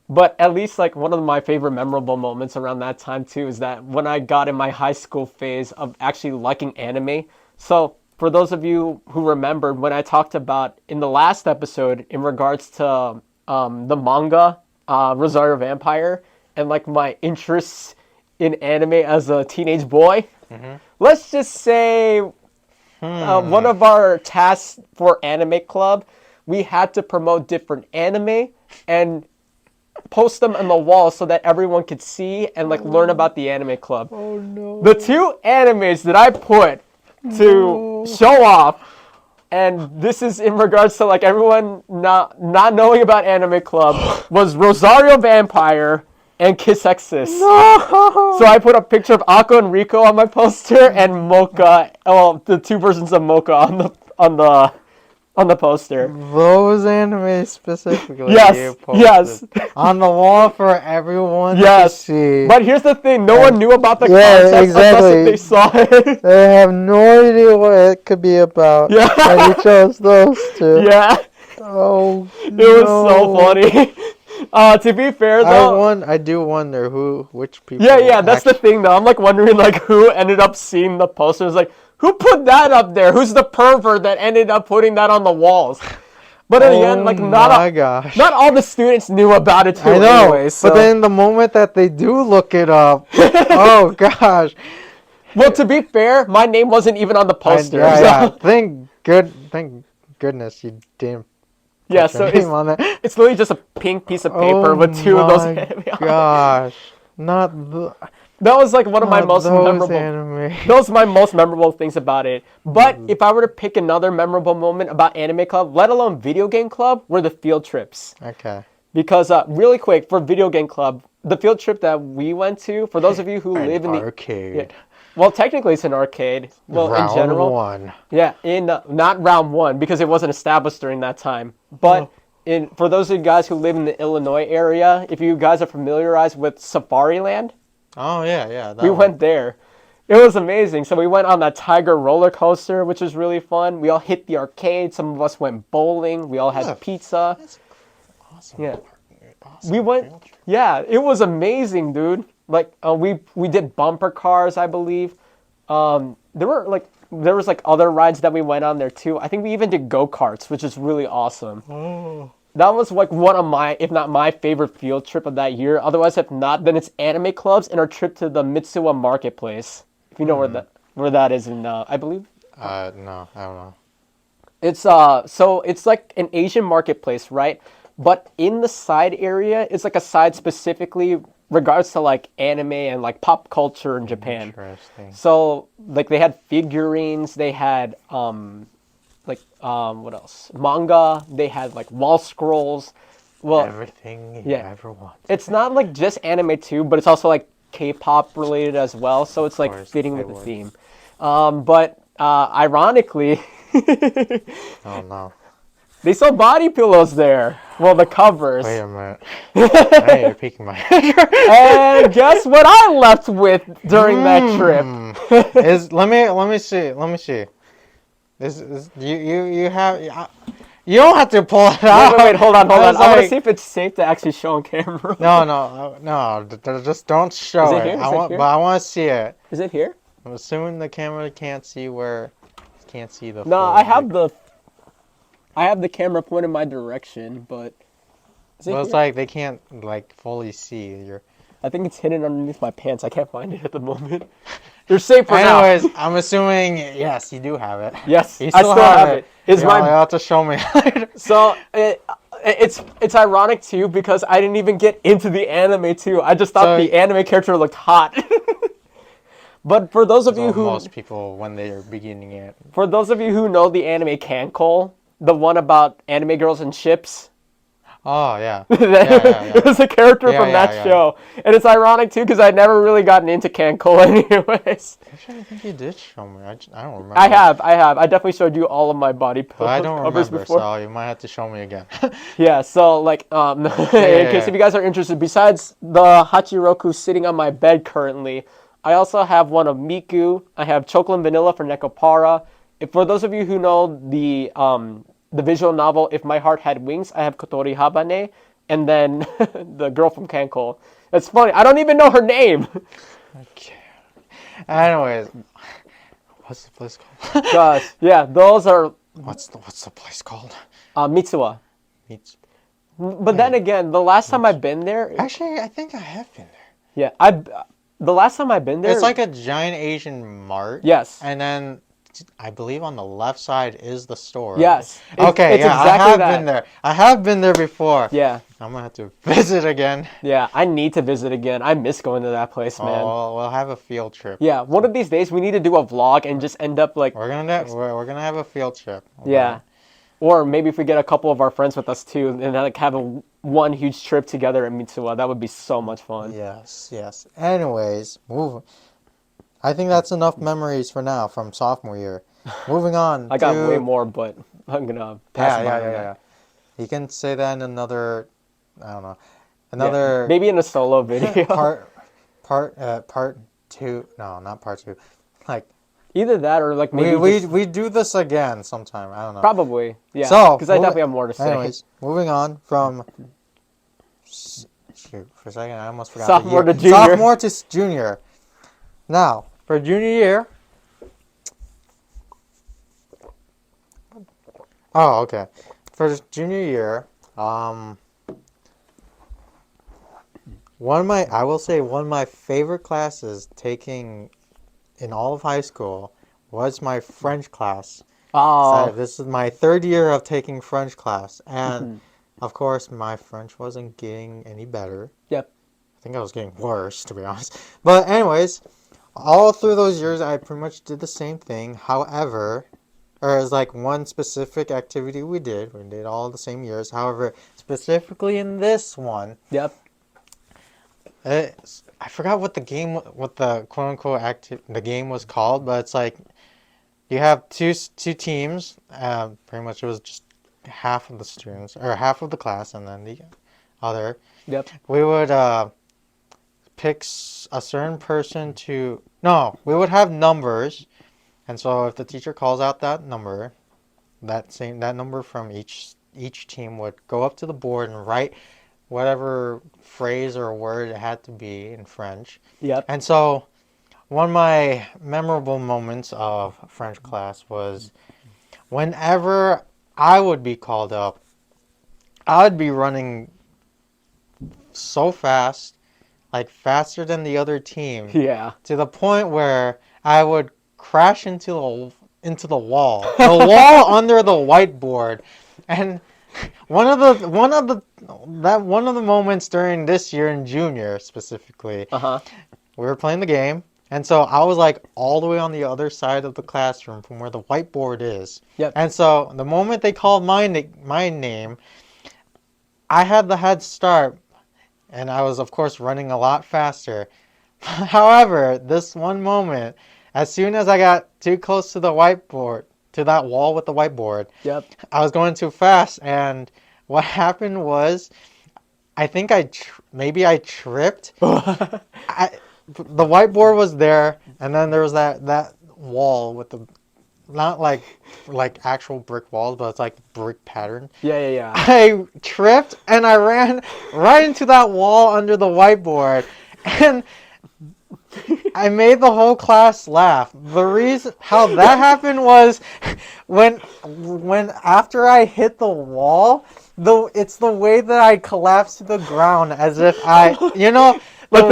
B: But at least like one of my favorite memorable moments around that time too is that when I got in my high school phase of actually liking anime. So for those of you who remembered when I talked about in the last episode in regards to the manga, Rosario Vampire, and like my interests in anime as a teenage boy. Let's just say one of our tasks for Anime Club, we had to promote different anime and post them on the wall so that everyone could see and like learn about the Anime Club.
A: Oh no.
B: The two animes that I put to show off, and this is in regards to like everyone not knowing about Anime Club, was Rosario Vampire and Kiss Exis.
A: No.
B: So I put a picture of Akko and Rico on my poster and Mocha, well, the two versions of Mocha on the poster.
A: Those anime specifically.
B: Yes,
A: you posted
B: yes.
A: On the wall for everyone
B: Yes.
A: to see.
B: But here's the thing, no one knew about the
A: Yeah,
B: concept
A: exactly.
B: unless they saw it.
A: They have no idea what it could be about.
B: Yeah.
A: And you chose those two.
B: Yeah.
A: Oh,
B: It was so funny. To be fair though,
A: I do wonder which people.
B: yeah, that's the thing though. I'm like wondering like who ended up seeing the posters. Like, who put that up there? Who's the pervert that ended up putting that on the walls? But in the end, like not all the students knew about it too.
A: I know,
B: anyway, so.
A: But then the moment that they do look it up, oh gosh.
B: Well, to be fair, my name wasn't even on the poster.
A: Yeah. Thank goodness you didn't.
B: Yeah, so it's literally just a pink piece of paper with two of those anime.
A: Gosh, not the.
B: That was like one of my most memorable.
A: Anime.
B: Those are my most memorable things about it. But if I were to pick another memorable moment about Anime Club, let alone Video Game Club, were the field trips.
A: Okay.
B: Because really quick for Video Game Club, the field trip that we went to, for those of you who live in the
A: arcade.
B: Yeah, well, technically it's an arcade. Well, in general.
A: Round 1.
B: Yeah, in not round 1 because it wasn't established during that time. But for those of you guys who live in the Illinois area, if you guys are familiarized with Safari Land.
A: Oh yeah.
B: We went there. It was amazing. So we went on that Tiger roller coaster, which was really fun. We all hit the arcade. Some of us went bowling. We all had pizza.
A: That's awesome.
B: Yeah.
A: Awesome
B: We went. Yeah, it was amazing, dude. Like we did bumper cars, I believe. There was like other rides that we went on there too. I think we even did go-karts, which is really awesome.
A: Oh.
B: That was like one of my, if not my favorite field trip of that year. Otherwise, if not, then it's Anime Clubs and our trip to the Mitsuwa Marketplace. If you know where that is in, I believe.
A: No, I don't know.
B: It's so it's like an Asian marketplace, right? But in the side area, it's like a side specifically regards to like anime and like pop culture in Japan.
A: Interesting.
B: So like they had figurines, they had what else? Manga, they had like wall scrolls. Well,
A: Everything you ever want.
B: It's not like just anime too, but it's also like K-pop related as well, so it's like
A: course,
B: fitting with the theme. But ironically,
A: Oh no.
B: they sell body pillows there. Well, the covers.
A: Wait a minute. I need to peek my head.
B: And guess what I left with during that trip?
A: Let me see. Is you have you don't have to pull it out.
B: Wait, hold on. I want to
A: like,
B: see if it's safe to actually show on camera.
A: No. Just don't show
B: Is it here?
A: But I want to see it.
B: Is it here?
A: I'm assuming the camera can't see the.
B: No, I have the camera pointed in my direction, but.
A: Well, it's like they can't like fully see your.
B: I think it's hidden underneath my pants. I can't find it at the moment. You're safe for now.
A: Anyways, I'm assuming yes, you do have it.
B: Yes,
A: you
B: I still have it. It's
A: You'll have to show me later.
B: So it's ironic too because I didn't even get into the anime too. I just thought the anime character looked hot. But for those of you who
A: most people when they are beginning it.
B: For those of you who know the anime Cancol, the one about anime girls and ships.
A: Oh yeah.
B: It was a character from that show, and it's ironic too because I'd never really gotten into Cancol anyways.
A: Actually, I think you did show me. I don't remember.
B: I have. I definitely showed you all of my body covers
A: but I don't remember,
B: before.
A: so you might have to show me again.
B: Yeah. So like, in case if you guys are interested, besides the Hachiroku sitting on my bed currently, I also have one of Miku. I have Chocolate and Vanilla for Nekopara. For those of you who know the visual novel If My Heart Had Wings, I have Kotori Habane, and then the girl from Cancol. It's funny, I don't even know her name.
A: Okay. Anyways, what's the place called?
B: Gosh, yeah, those are.
A: What's the place called?
B: Mitsuwa. But then again, the last time I've been there,
A: Actually, I think I have been there.
B: yeah, the last time I've been there,
A: It's like a giant Asian mart.
B: yes,
A: And then I believe on the left side is the store.
B: yes,
A: Okay,
B: it's
A: yeah,
B: exactly
A: I have
B: that.
A: been there. I have been there before.
B: Yeah,
A: I'm gonna have to visit again.
B: yeah, I need to visit again. I miss going to that place, man.
A: Oh, we'll have a field trip.
B: Yeah, one of these days we need to do a vlog and just end up like,
A: We're gonna have a field trip.
B: yeah. Or maybe if we get a couple of our friends with us too, and like have one huge trip together at Mitsuwa, that would be so much fun.
A: Yes, yes. Anyways, I think that's enough memories for now from sophomore year. Moving on.
B: I got way more, but I'm gonna pass by on that.
A: Yeah. You can say that in another, I don't know, another
B: Maybe in a solo video.
A: part two. No, not part two. Like
B: Either that or like maybe
A: we do this again sometime. I don't know.
B: probably, yeah.
A: So
B: because I definitely have more to say.
A: Anyways, moving on from. Shoot, for a second, I almost forgot.
B: Sophomore
A: the
B: to
A: year.
B: junior.
A: Sophomore to junior. Now, for junior year. Oh, okay. For junior year, I will say one of my favorite classes taking in all of high school was my French class.
B: Oh,
A: So this is my third year of taking French class, and of course, my French wasn't getting any better.
B: yep.
A: I think I was getting worse, to be honest. But anyways, all through those years, I pretty much did the same thing. However, or as like one specific activity we did all the same years. However, specifically in this one,
B: Yep.
A: I forgot what the quote unquote the game was called, but it's like you have two teams. Pretty much it was just half of the students or half of the class, and then the other.
B: Yep.
A: We would pick a certain person to. No, we would have numbers, and so if the teacher calls out that number, that number from each team would go up to the board and write whatever phrase or word it had to be in French.
B: Yep.
A: And so one of my memorable moments of French class was whenever I would be called up, I would be running so fast, like faster than the other team,
B: Yeah.
A: to the point where I would crash into the wall, the wall under the whiteboard. And one of the moments during this year in junior specifically, we were playing the game, and so I was like all the way on the other side of the classroom from where the whiteboard is.
B: Yep.
A: And so the moment they called my name, I had the head start, and I was of course running a lot faster. However, this one moment, as soon as I got too close to the whiteboard, to that wall with the whiteboard,
B: Yep.
A: I was going too fast, and what happened was, I think maybe I tripped. The whiteboard was there, and then there was that wall with the, not like actual brick walls, but it's like brick pattern.
B: Yeah.
A: I tripped and I ran right into that wall under the whiteboard, and I made the whole class laugh. The reason how that happened was when after I hit the wall, it's the way that I collapsed to the ground as if
B: Like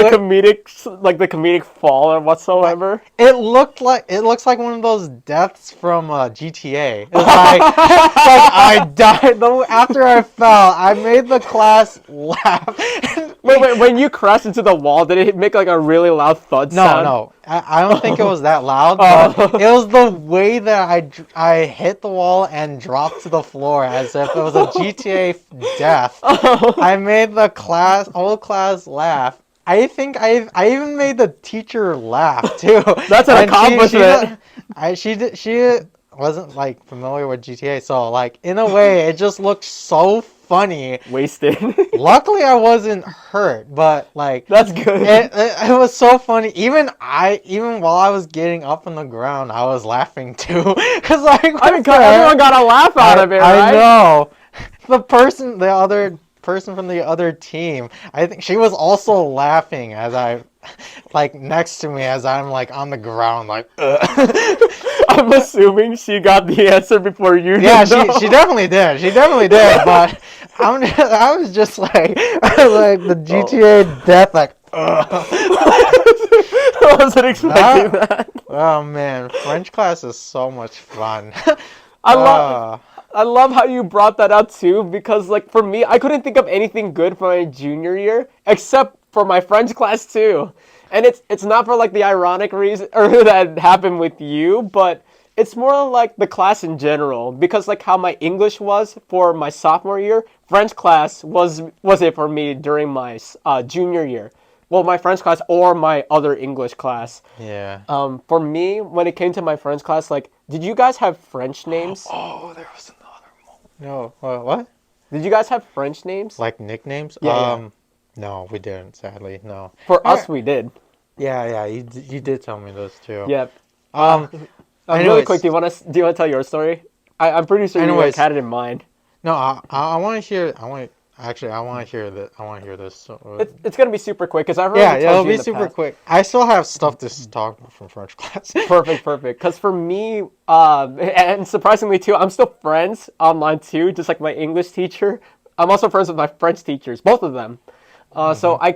B: the comedic fall or whatsoever.
A: it looks like one of those deaths from GTA. It's like, I died after I fell. I made the class laugh.
B: Wait, when you crashed into the wall, did it make like a really loud thud sound?
A: No. I don't think it was that loud, but it was the way that I hit the wall and dropped to the floor as if it was a GTA death. I made the whole class laugh. I think I even made the teacher laugh too.
B: That's an accomplishment.
A: She wasn't like familiar with GTA, so like in a way it just looked so funny.
B: Wasted.
A: Luckily I wasn't hurt, but like
B: that's good.
A: It was so funny. Even while I was getting up from the ground, I was laughing too. Cause like
B: everyone got a laugh out of it, right?
A: I know. The other person from the other team, I think she was also laughing as I next to me as I'm like on the ground like
B: I'm assuming she got the answer before you did.
A: Yeah, she definitely did. She definitely did, but I was just like, the GTA death, like, ugh.
B: I wasn't expecting that.
A: Oh man, French class is so much fun.
B: I love
A: uh,
B: I love how you brought that up too, because like for me, I couldn't think of anything good for my junior year except for my French class too. And it's not for like the ironic reason or that happened with you, but it's more like the class in general, because like how my English was for my sophomore year, French class was it for me during my junior year. Well, my French class or my other English class.
A: yeah.
B: For me, when it came to my French class, like, did you guys have French names?
A: Oh, there was another moment. No, what?
B: Did you guys have French names?
A: Like nicknames?
B: Yeah, yeah.
A: No, we didn't. Sadly, no.
B: For us, we did.
A: Yeah. You did tell me those too.
B: Yep.
A: Um.
B: Really quick,
A: Anyways,
B: do you want to tell your story? I'm pretty sure you like
A: anyways,
B: had it in mind.
A: no. I want to hear. I want to hear that. I want to hear this.
B: It's gonna be super quick because I've
A: Yeah,
B: already
A: it'll
B: told you
A: be
B: in the
A: super
B: past.
A: quick. I still have stuff to talk about from French class.
B: Perfect. Because for me, and surprisingly too, I'm still friends online too, just like my English teacher. I'm also friends with my French teachers, both of them. So I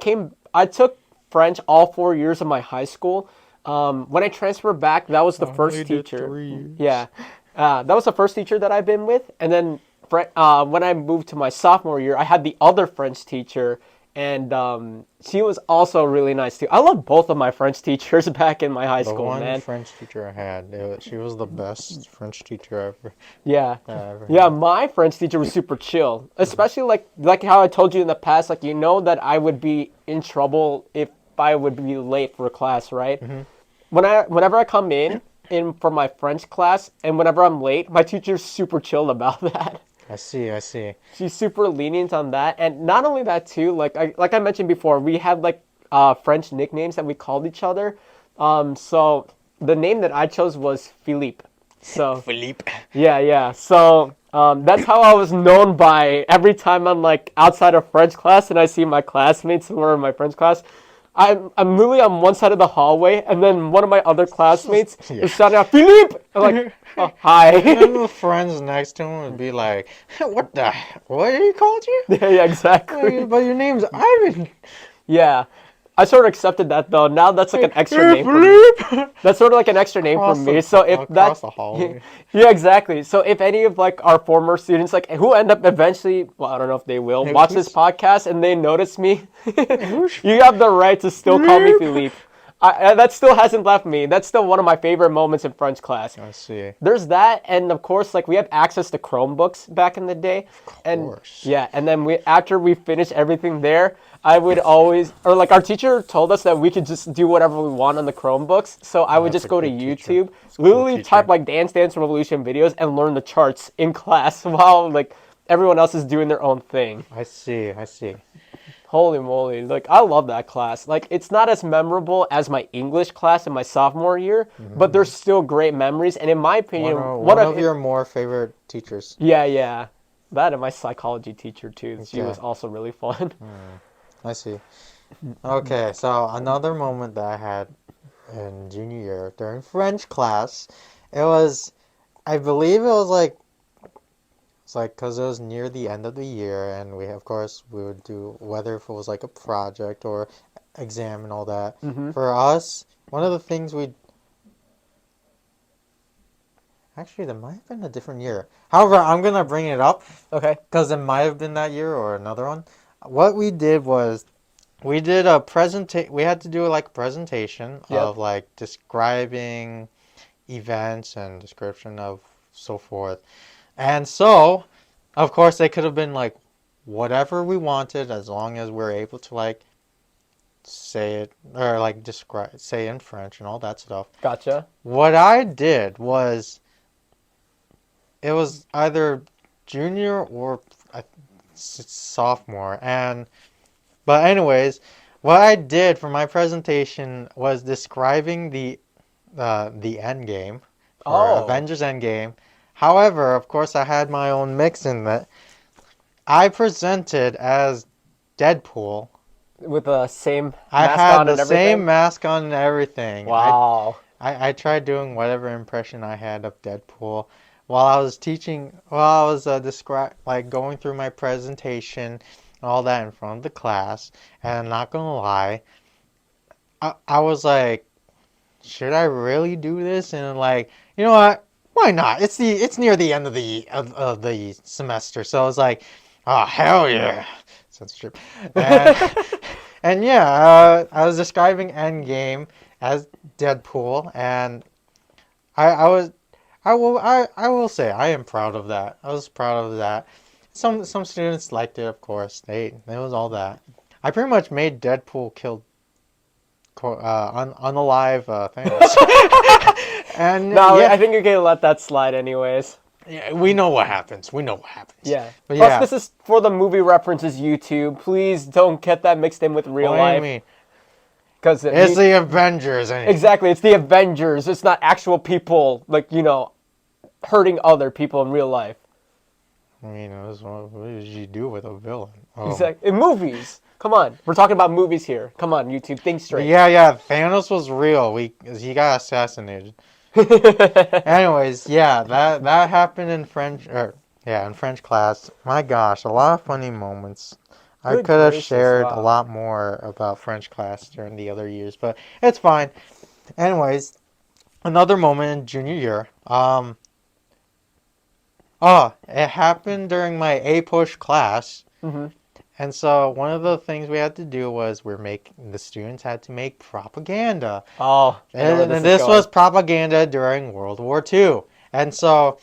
B: took French all 4 years of my high school. When I transferred back, that was the first teacher.
A: 3 years.
B: Yeah, that was the first teacher that I've been with, and then when I moved to my sophomore year, I had the other French teacher, and she was also really nice too. I love both of my French teachers back in my high
A: The
B: school,
A: one
B: man.
A: French teacher I had, she was the best French teacher ever.
B: Yeah.
A: I ever
B: Yeah,
A: had.
B: my French teacher was super chill. Especially like how I told you in the past, like you know that I would be in trouble if I would be late for class, right? Whenever I come in for my French class and whenever I'm late, my teacher's super chill about that.
A: I see.
B: She's super lenient on that. And not only that too, like I mentioned before, we had like French nicknames that we called each other. So the name that I chose was Philippe. So
A: Philippe.
B: yeah. So that's how I was known by every time I'm like outside of French class and I see my classmates who are in my French class. I'm literally on one side of the hallway, and then one of my other classmates
A: Yeah.
B: is shouting out Philippe. I'm like, oh, hi.
A: And the friends next to him would be like, "What the? What he called you?
B: Yeah, exactly.
A: But your name's Ivan."
B: Yeah. I sort of accepted that though. Now that's like an extra
A: Hey,
B: name for me.
A: Philippe.
B: That's sort of like an extra name for me. So if
A: Across
B: that,
A: the hallway.
B: yeah, exactly. So if any of like our former students, like who end up eventually, well, I don't know if they will watch this podcast and they notice me, you have the right to still call me Philippe. That still hasn't left me. That's still one of my favorite moments in French class.
A: I see.
B: There's that, and of course, like we had access to Chromebooks back in the day, and
A: course.
B: yeah, and then after we finished everything there, I would always, or like our teacher told us that we could just do whatever we want on the Chromebooks, so I would
A: That's
B: just
A: a
B: go to
A: good teacher.
B: YouTube,
A: That's a cool
B: literally
A: teacher.
B: type like Dance Dance Revolution videos and learn the charts in class while like everyone else is doing their own thing.
A: I see.
B: Holy moly. Like, I love that class. Like, it's not as memorable as my English class in my sophomore year, but there's still great memories. And in my opinion,
A: One of your more favorite teachers.
B: Yeah. That and my psychology teacher, too. She
A: Okay.
B: was also really fun.
A: I see. Okay, so another moment that I had in junior year during French class, I believe it was like, because it was near the end of the year, and of course, we would do, whether if it was like a project or exam and all that. For us, one of the things actually, there might have been a different year. However, I'm going to bring it up,
B: Okay.
A: because it might have been that year or another one. What we did was, we did a presentation, we had to do like a presentation of like describing events and description of so forth. And so, of course, they could have been like whatever we wanted as long as we're able to like say it or like say in French and all that stuff.
B: Gotcha.
A: What I did was, it was either junior or sophomore, but anyways, what I did for my presentation was describing the end game for Avengers Endgame. However, of course, I had my own mix in that. I presented as Deadpool.
B: With the same
A: I
B: mask
A: had
B: on
A: the
B: and everything?
A: same mask on and everything.
B: Wow.
A: I tried doing whatever impression I had of Deadpool, while I was teaching, while I was going through my presentation and all that in front of the class. And I'm not gonna lie, I was like, should I really do this? And like, you know what? Why not? It's near the end of the semester, so I was like, oh hell yeah, censorship. And and yeah, I was describing Endgame as Deadpool, and I was I will say I am proud of that. I was proud of that. Some students liked it, of course. It was all that. I pretty much made Deadpool kill unalive Thanos. And
B: No,
A: yeah,
B: I think you're gonna let that slide anyways.
A: yeah, we know what happens. We know what happens.
B: Yeah.
A: But
B: Plus,
A: yeah.
B: this is for the movie references YouTube. Please don't get that mixed in with real
A: What do you
B: life.
A: mean?
B: Because
A: It's the Avengers. Anyway.
B: exactly, it's the Avengers. It's not actual people, like, hurting other people in real life.
A: I mean, what did you do with a villain? Oh.
B: Exactly. In movies. Come on. We're talking about movies here. Come on, YouTube. Think straight.
A: Yeah. Thanos was real. He got assassinated. Anyways, yeah, that happened in French. In French class. My gosh, a lot of funny moments. I
B: Good
A: could have
B: gracious,
A: shared
B: wow.
A: a lot more about French class during the other years, but it's fine. Anyways, another moment in junior year. It happened during my A push class.
B: Mm-hmm.
A: And so one of the things we had to do was the students had to make propaganda.
B: Oh, I know where
A: And
B: this is
A: this
B: going.
A: was propaganda during World War II. And so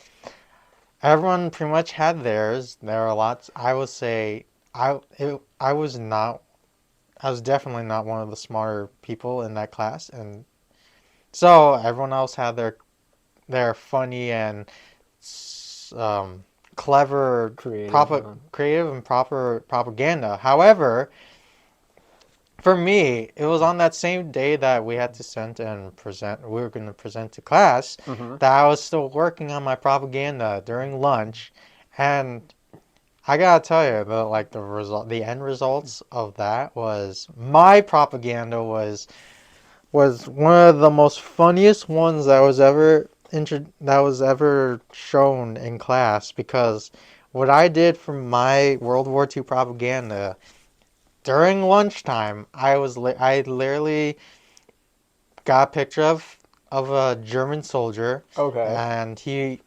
A: everyone pretty much had theirs. There are lots. I would say I was not. I was definitely not one of the smarter people in that class, and so everyone else had their funny and clever, creative and proper propaganda. However, for me, it was on that same day that we had to send and present. We were going to present to class.
B: Mm-hmm.
A: That I was still working on my propaganda during lunch, and I gotta tell you, the end results of that was my propaganda was one of the most funniest ones that was ever shown in class, because what I did for my World War II propaganda during lunchtime, I literally got a picture of a German soldier,
B: Okay.
A: and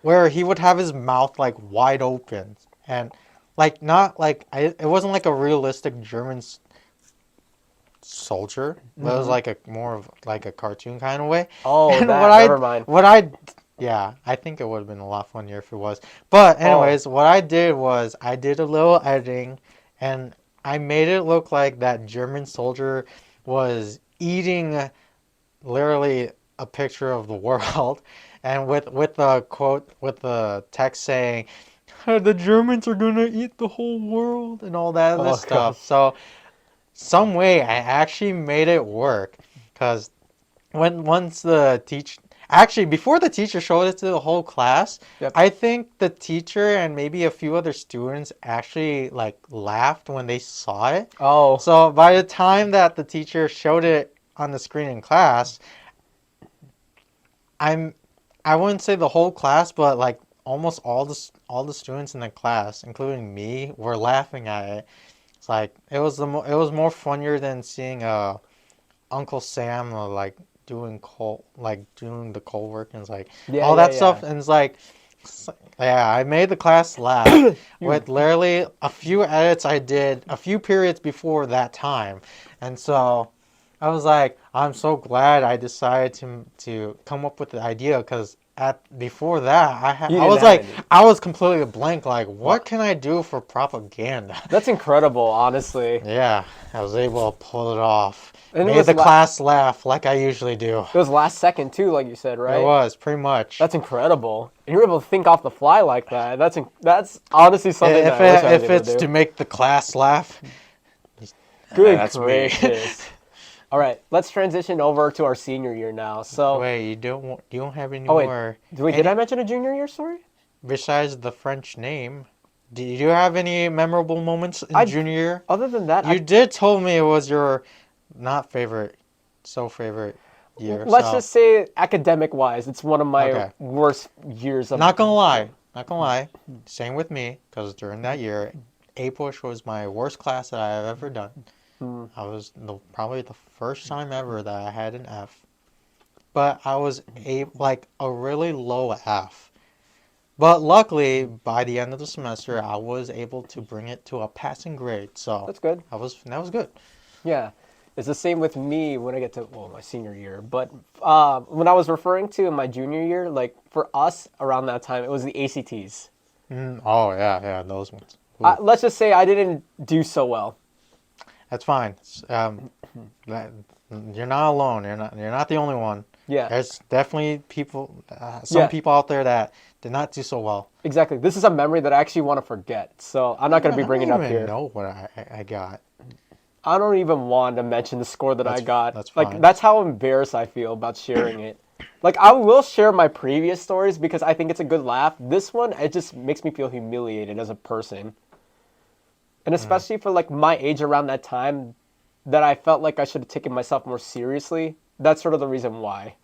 A: where he would have his mouth like wide open, and like not like it wasn't like a realistic German soldier, but it was like a more of like a cartoon kind of way.
B: Oh,
A: And
B: never mind.
A: yeah, I think it would have been a lot funnier if it was. But anyways, what I did was I did a little editing, and I made it look like that German soldier was eating literally a picture of the world, and with the quote, with the text saying, "The Germans are gonna eat the whole world," and all that other stuff. So some way I actually made it work, because once the teacher, actually before the teacher showed it to the whole class,
B: Yep.
A: I think the teacher and maybe a few other students actually like laughed when they saw it.
B: Oh.
A: So by the time that the teacher showed it on the screen in class, I wouldn't say the whole class, but like almost all the students in the class, including me, were laughing at it. It's like it was more funnier than seeing Uncle Sam doing the coal work, and it's like all that stuff, and it's like, yeah, I made the class laugh with literally a few edits I did a few periods before that time, and so I was like, I'm so glad I decided to come up with the idea, because before that I was completely blank, like what can I do for propaganda?
B: That's incredible, honestly.
A: Yeah, I was able to pull it off.
B: And
A: Made the class laugh like I usually do.
B: It was last second too, like you said, right?
A: It was pretty much.
B: That's incredible. And you're able to think off the fly like that. That's honestly something that I wish I was
A: if
B: able
A: it's
B: to do.
A: to make the class laugh.
B: Good
A: that's
B: gracious.
A: me.
B: All right, let's transition over to our senior year now. So
A: wait, you don't have any more?
B: Did I mention a junior year story?
A: Besides the French name, do you have any memorable moments in junior year?
B: Other than that,
A: you did told me it was your not favorite, so favorite. year.
B: Let's
A: So
B: just say academic-wise, it's one of my
A: okay.
B: worst years of.
A: Not gonna lie. Not gonna lie. Same with me, because during that year, A-Push was my worst class that I have ever done. I was probably the first time ever that I had an F. But I was a really low F. But luckily, by the end of the semester, I was able to bring it to a passing grade. So
B: That's good.
A: that was good.
B: Yeah. It's the same with me when I get to, well, my senior year. But when I was referring to in my junior year, like for us around that time, it was the ACTs.
A: Oh yeah, those ones. Ooh,
B: Let's just say I didn't do so well.
A: that's fine. You're not alone. You're not the only one.
B: Yeah.
A: There's definitely some people out there that did not do so well.
B: Exactly. This is a memory that I actually want to forget. So I'm not going to be bringing it up
A: I don't
B: here.
A: even know what I got.
B: I don't even want to mention the score that I got.
A: That's
B: like
A: fine.
B: that's how embarrassed I feel about sharing it. Like I will share my previous stories because I think it's a good laugh. This one, it just makes me feel humiliated as a person. And especially for like my age around that time, that I felt like I should have taken myself more seriously. That's sort of the reason why.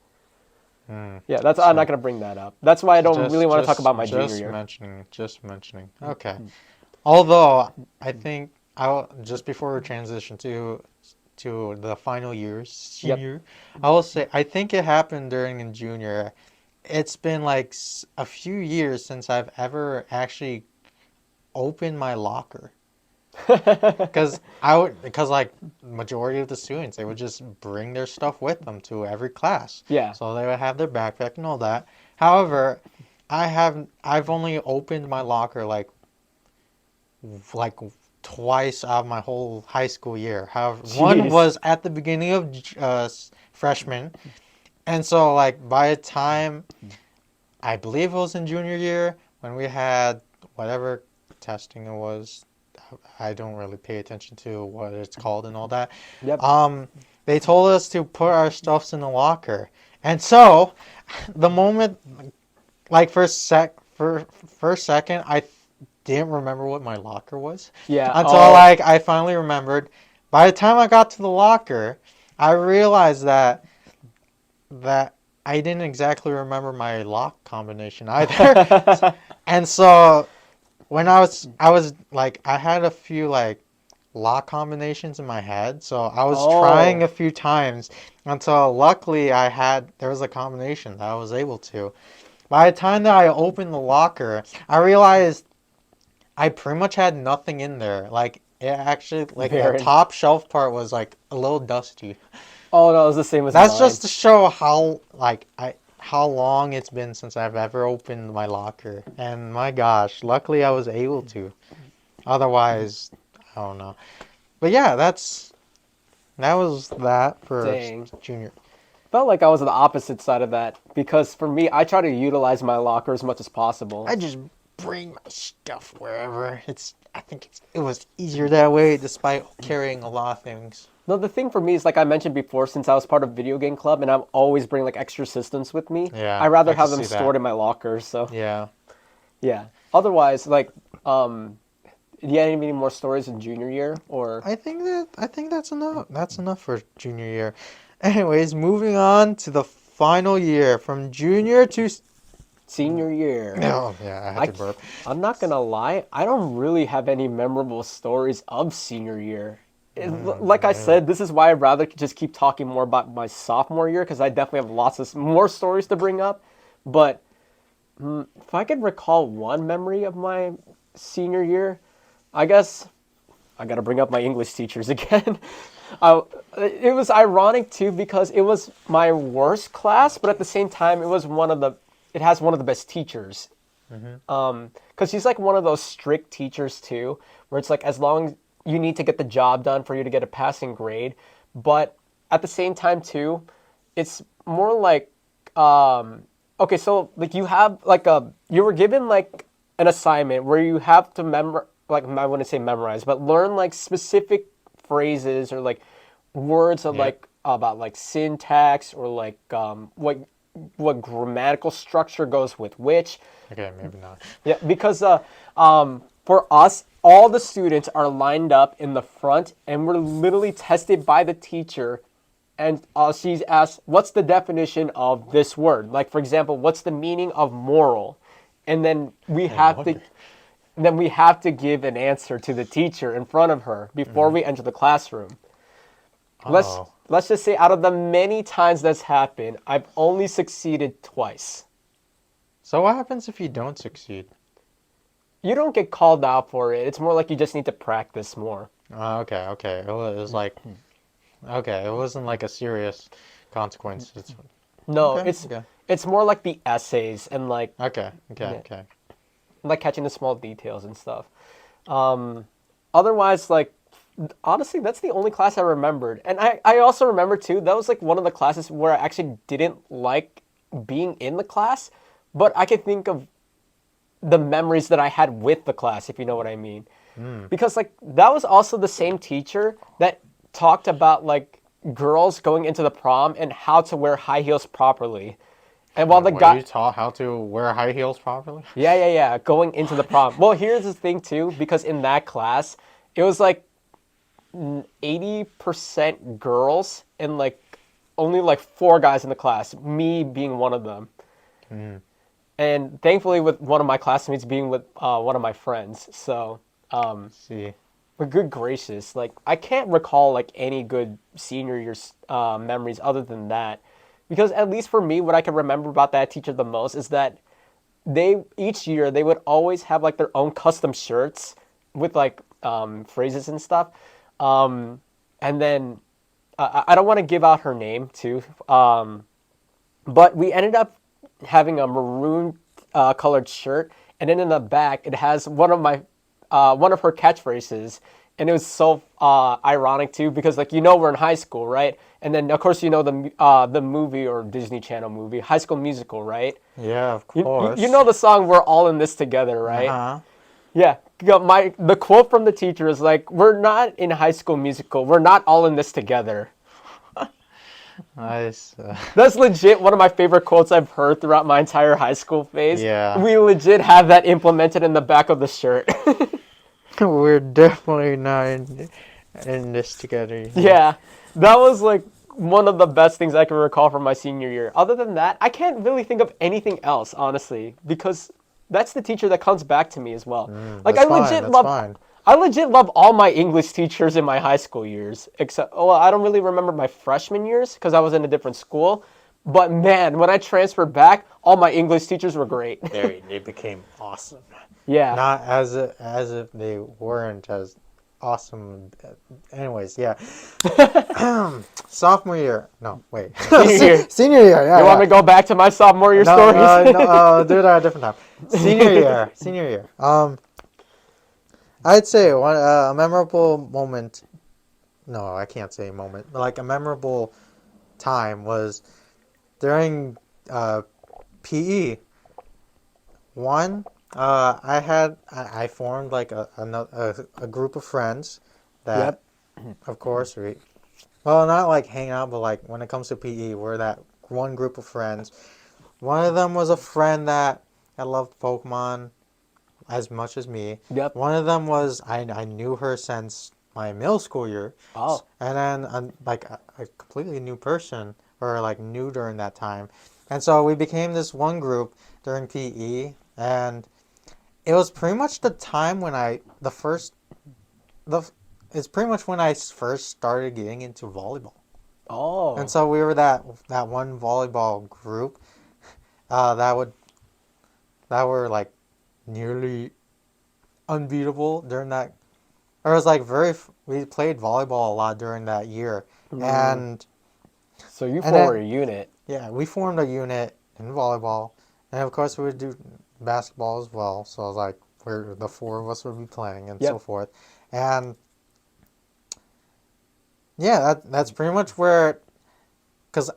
B: Yeah, I'm not going to bring that up. That's why I don't really want to talk about my junior year.
A: Just mentioning. Okay. Although I think just before we transition to the final years, senior, I will say I think it happened during in junior. It's been like a few years since I've ever actually opened my locker. Because like majority of the students, they would just bring their stuff with them to every class.
B: Yeah.
A: So they would have their backpack and all that. However, I've only opened my locker like twice out of my whole high school year. However, one was at the beginning of freshman, and so like by the time I believe it was in junior year when we had whatever testing it was. I don't really pay attention to what it's called and all that.
B: Yep.
A: They told us to put our stuffs in the locker, and so the moment, like for a second, I didn't remember what my locker was.
B: Yeah.
A: Until like I finally remembered. By the time I got to the locker, I realized that I didn't exactly remember my lock combination either, and so. When I was like I had a few like lock combinations in my head, so I was trying a few times until luckily there was a combination that I was able to. By the time that I opened the locker, I realized I pretty much had nothing in there. Like it actually like the top shelf part was like a little dusty.
B: Oh no, it was the same as
A: That's
B: mine.
A: just to show how long it's been since I've ever opened my locker. And my gosh, luckily I was able to. Otherwise, I don't know. But yeah, that was that for junior.
B: Felt like I was on the opposite side of that because for me, I try to utilize my locker as much as possible.
A: I just bring my stuff wherever. I think it was easier that way despite carrying a lot of things.
B: No, the thing for me is like I mentioned before, since I was part of video game club and I'm always bring like extra systems with me.
A: Yeah,
B: I'd rather have them stored in my locker. So yeah. Otherwise, like, do you have any more stories in junior year or?
A: I think that's enough. That's enough for junior year. Anyways, moving on to the final year from junior to
B: senior year.
A: Oh yeah, I had to burp.
B: I'm not gonna lie, I don't really have any memorable stories of senior year. Like I said, this is why I'd rather just keep talking more about my sophomore year because I definitely have lots of more stories to bring up. But if I could recall one memory of my senior year, I guess I got to bring up my English teachers again. It was ironic too because it was my worst class, but at the same time, it has one of the best teachers. Because she's like one of those strict teachers too, where it's like as long you need to get the job done for you to get a passing grade, but at the same time too, it's more like okay, so like you have like you were given like an assignment where you have to I wouldn't say memorize, but learn like specific phrases or like words of like about like syntax or like what grammatical structure goes with which.
A: Okay, maybe not.
B: Yeah, because for us, all the students are lined up in the front, and we're literally tested by the teacher and she's asked, what's the definition of this word? Like, for example, what's the meaning of moral? And then we have to give an answer to the teacher in front of her before we enter the classroom. Let's just say out of the many times that's happened, I've only succeeded twice.
A: So what happens if you don't succeed?
B: You don't get called out for it. It's more like you just need to practice more.
A: Okay. It was like, okay, it wasn't like a serious consequence.
B: No,
A: okay.
B: It's more like the essays and like
A: Okay.
B: like catching the small details and stuff. Otherwise, like, honestly, that's the only class I remembered. And I also remember, too, that was, like, one of the classes where I actually didn't like being in the class, but I could think of the memories that I had with the class, if you know what I mean. Because, like, that was also the same teacher that talked about, like, girls going into the prom and how to wear high heels properly. And while the guy...
A: You taught how to wear high heels properly?
B: Yeah, going into the prom. Well, here's the thing, too, because in that class, it was, like, 80% girls and like only like 4 guys in the class, me being one of them. And thankfully with one of my classmates being with one of my friends. So
A: see,
B: but good gracious, like I can't recall like any good senior year memories other than that, because at least for me, what I can remember about that teacher the most is that each year they would always have like their own custom shirts with like phrases and stuff. And then I don't want to give out her name too, but we ended up having a maroon colored shirt, and then in the back it has one of her catchphrases, and it was so ironic too, because like we're in high school, right? And then of course the movie or Disney Channel movie High School Musical, right?
A: Yeah, of course.
B: You know the song "We're All in This Together," right?
A: Uh-huh.
B: Yeah, the quote from the teacher is like, "We're not in High School Musical. We're not all in this together."
A: Nice.
B: That's legit one of my favorite quotes I've heard throughout my entire high school phase.
A: Yeah.
B: We legit have that implemented in the back of the shirt.
A: We're definitely not in this together.
B: Yeah, that was like one of the best things I can recall from my senior year. Other than that, I can't really think of anything else, honestly, because that's the teacher that comes back to me as well. Like I legit love all my English teachers in my high school years, except I don't really remember my freshman years because I was in a different school. But man, when I transferred back, all my English teachers were great.
A: They became awesome.
B: Yeah.
A: Not as if they weren't as awesome. Anyways, yeah. Sophomore year. No, wait. Senior year. Yeah.
B: You want me to go back to my sophomore year stories?
A: No, do it at a different time. Senior year. I'd say a memorable moment. No, I can't say moment. But like a memorable time was during PE. I formed like a group of friends that, of course, not like hang out, but like when it comes to PE, we're that one group of friends. One of them was a friend that loved Pokemon as much as me.
B: Yep.
A: One of them was I knew her since my middle school year.
B: Oh.
A: And then like a completely new person, or like new during that time. And so we became this one group during PE, and it was pretty much the time when it's pretty much when I first started getting into volleyball.
B: Oh.
A: And so we were that one volleyball group that were like nearly unbeatable during that. It was like we played volleyball a lot during that year. And
B: so you formed a unit.
A: Yeah, we formed a unit in volleyball, and of course we would do basketball as well. So I was like, the 4 of us would be playing and so forth. And yeah, that's pretty much where, because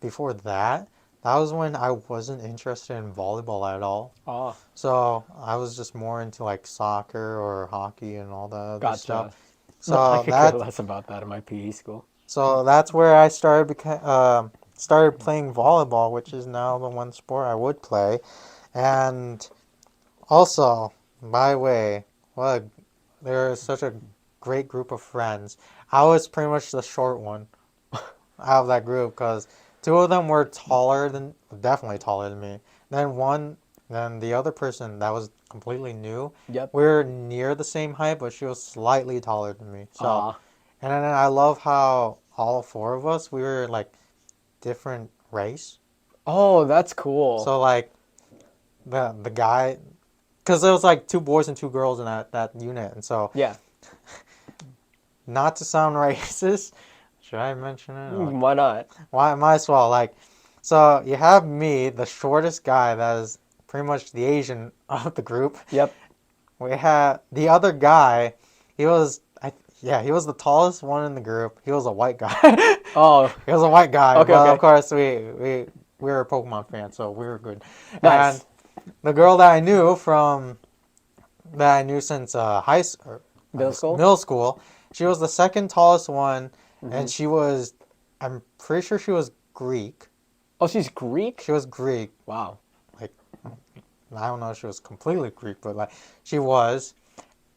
A: before that was when I wasn't interested in volleyball at all.
B: Oh.
A: So I was just more into like soccer or hockey and all that other stuff. So
B: I could care less about that in my PE school.
A: So that's where I started playing volleyball, which is now the one sport I would play. And also, by the way, there is such a great group of friends. I was pretty much the short one out of that group because two of them were definitely taller than me. Then the other person that was completely new,
B: Yep.
A: we were near the same height, but she was slightly taller than me. So,
B: Ah.
A: and then I love how all four of us, we were like different race.
B: Oh, that's cool.
A: So like the guy, because there was like two boys and two girls in that unit, and so
B: Yeah.
A: not to sound racist, should I mention it?
B: Why not?
A: Why might as well like. So you have me, the shortest guy, that is pretty much the Asian of the group.
B: Yep.
A: We had the other guy. He was he was the tallest one in the group. He was a white guy.
B: Oh.
A: He was a white guy.
B: Okay,
A: But
B: okay.
A: of course we were a Pokemon fan, so we were good.
B: Nice.
A: And the girl that I knew since middle school, she was the second tallest one, and I'm pretty sure she was Greek.
B: Oh, she's Greek?
A: She was Greek.
B: Wow.
A: Like, I don't know if she was completely Greek, but like she was.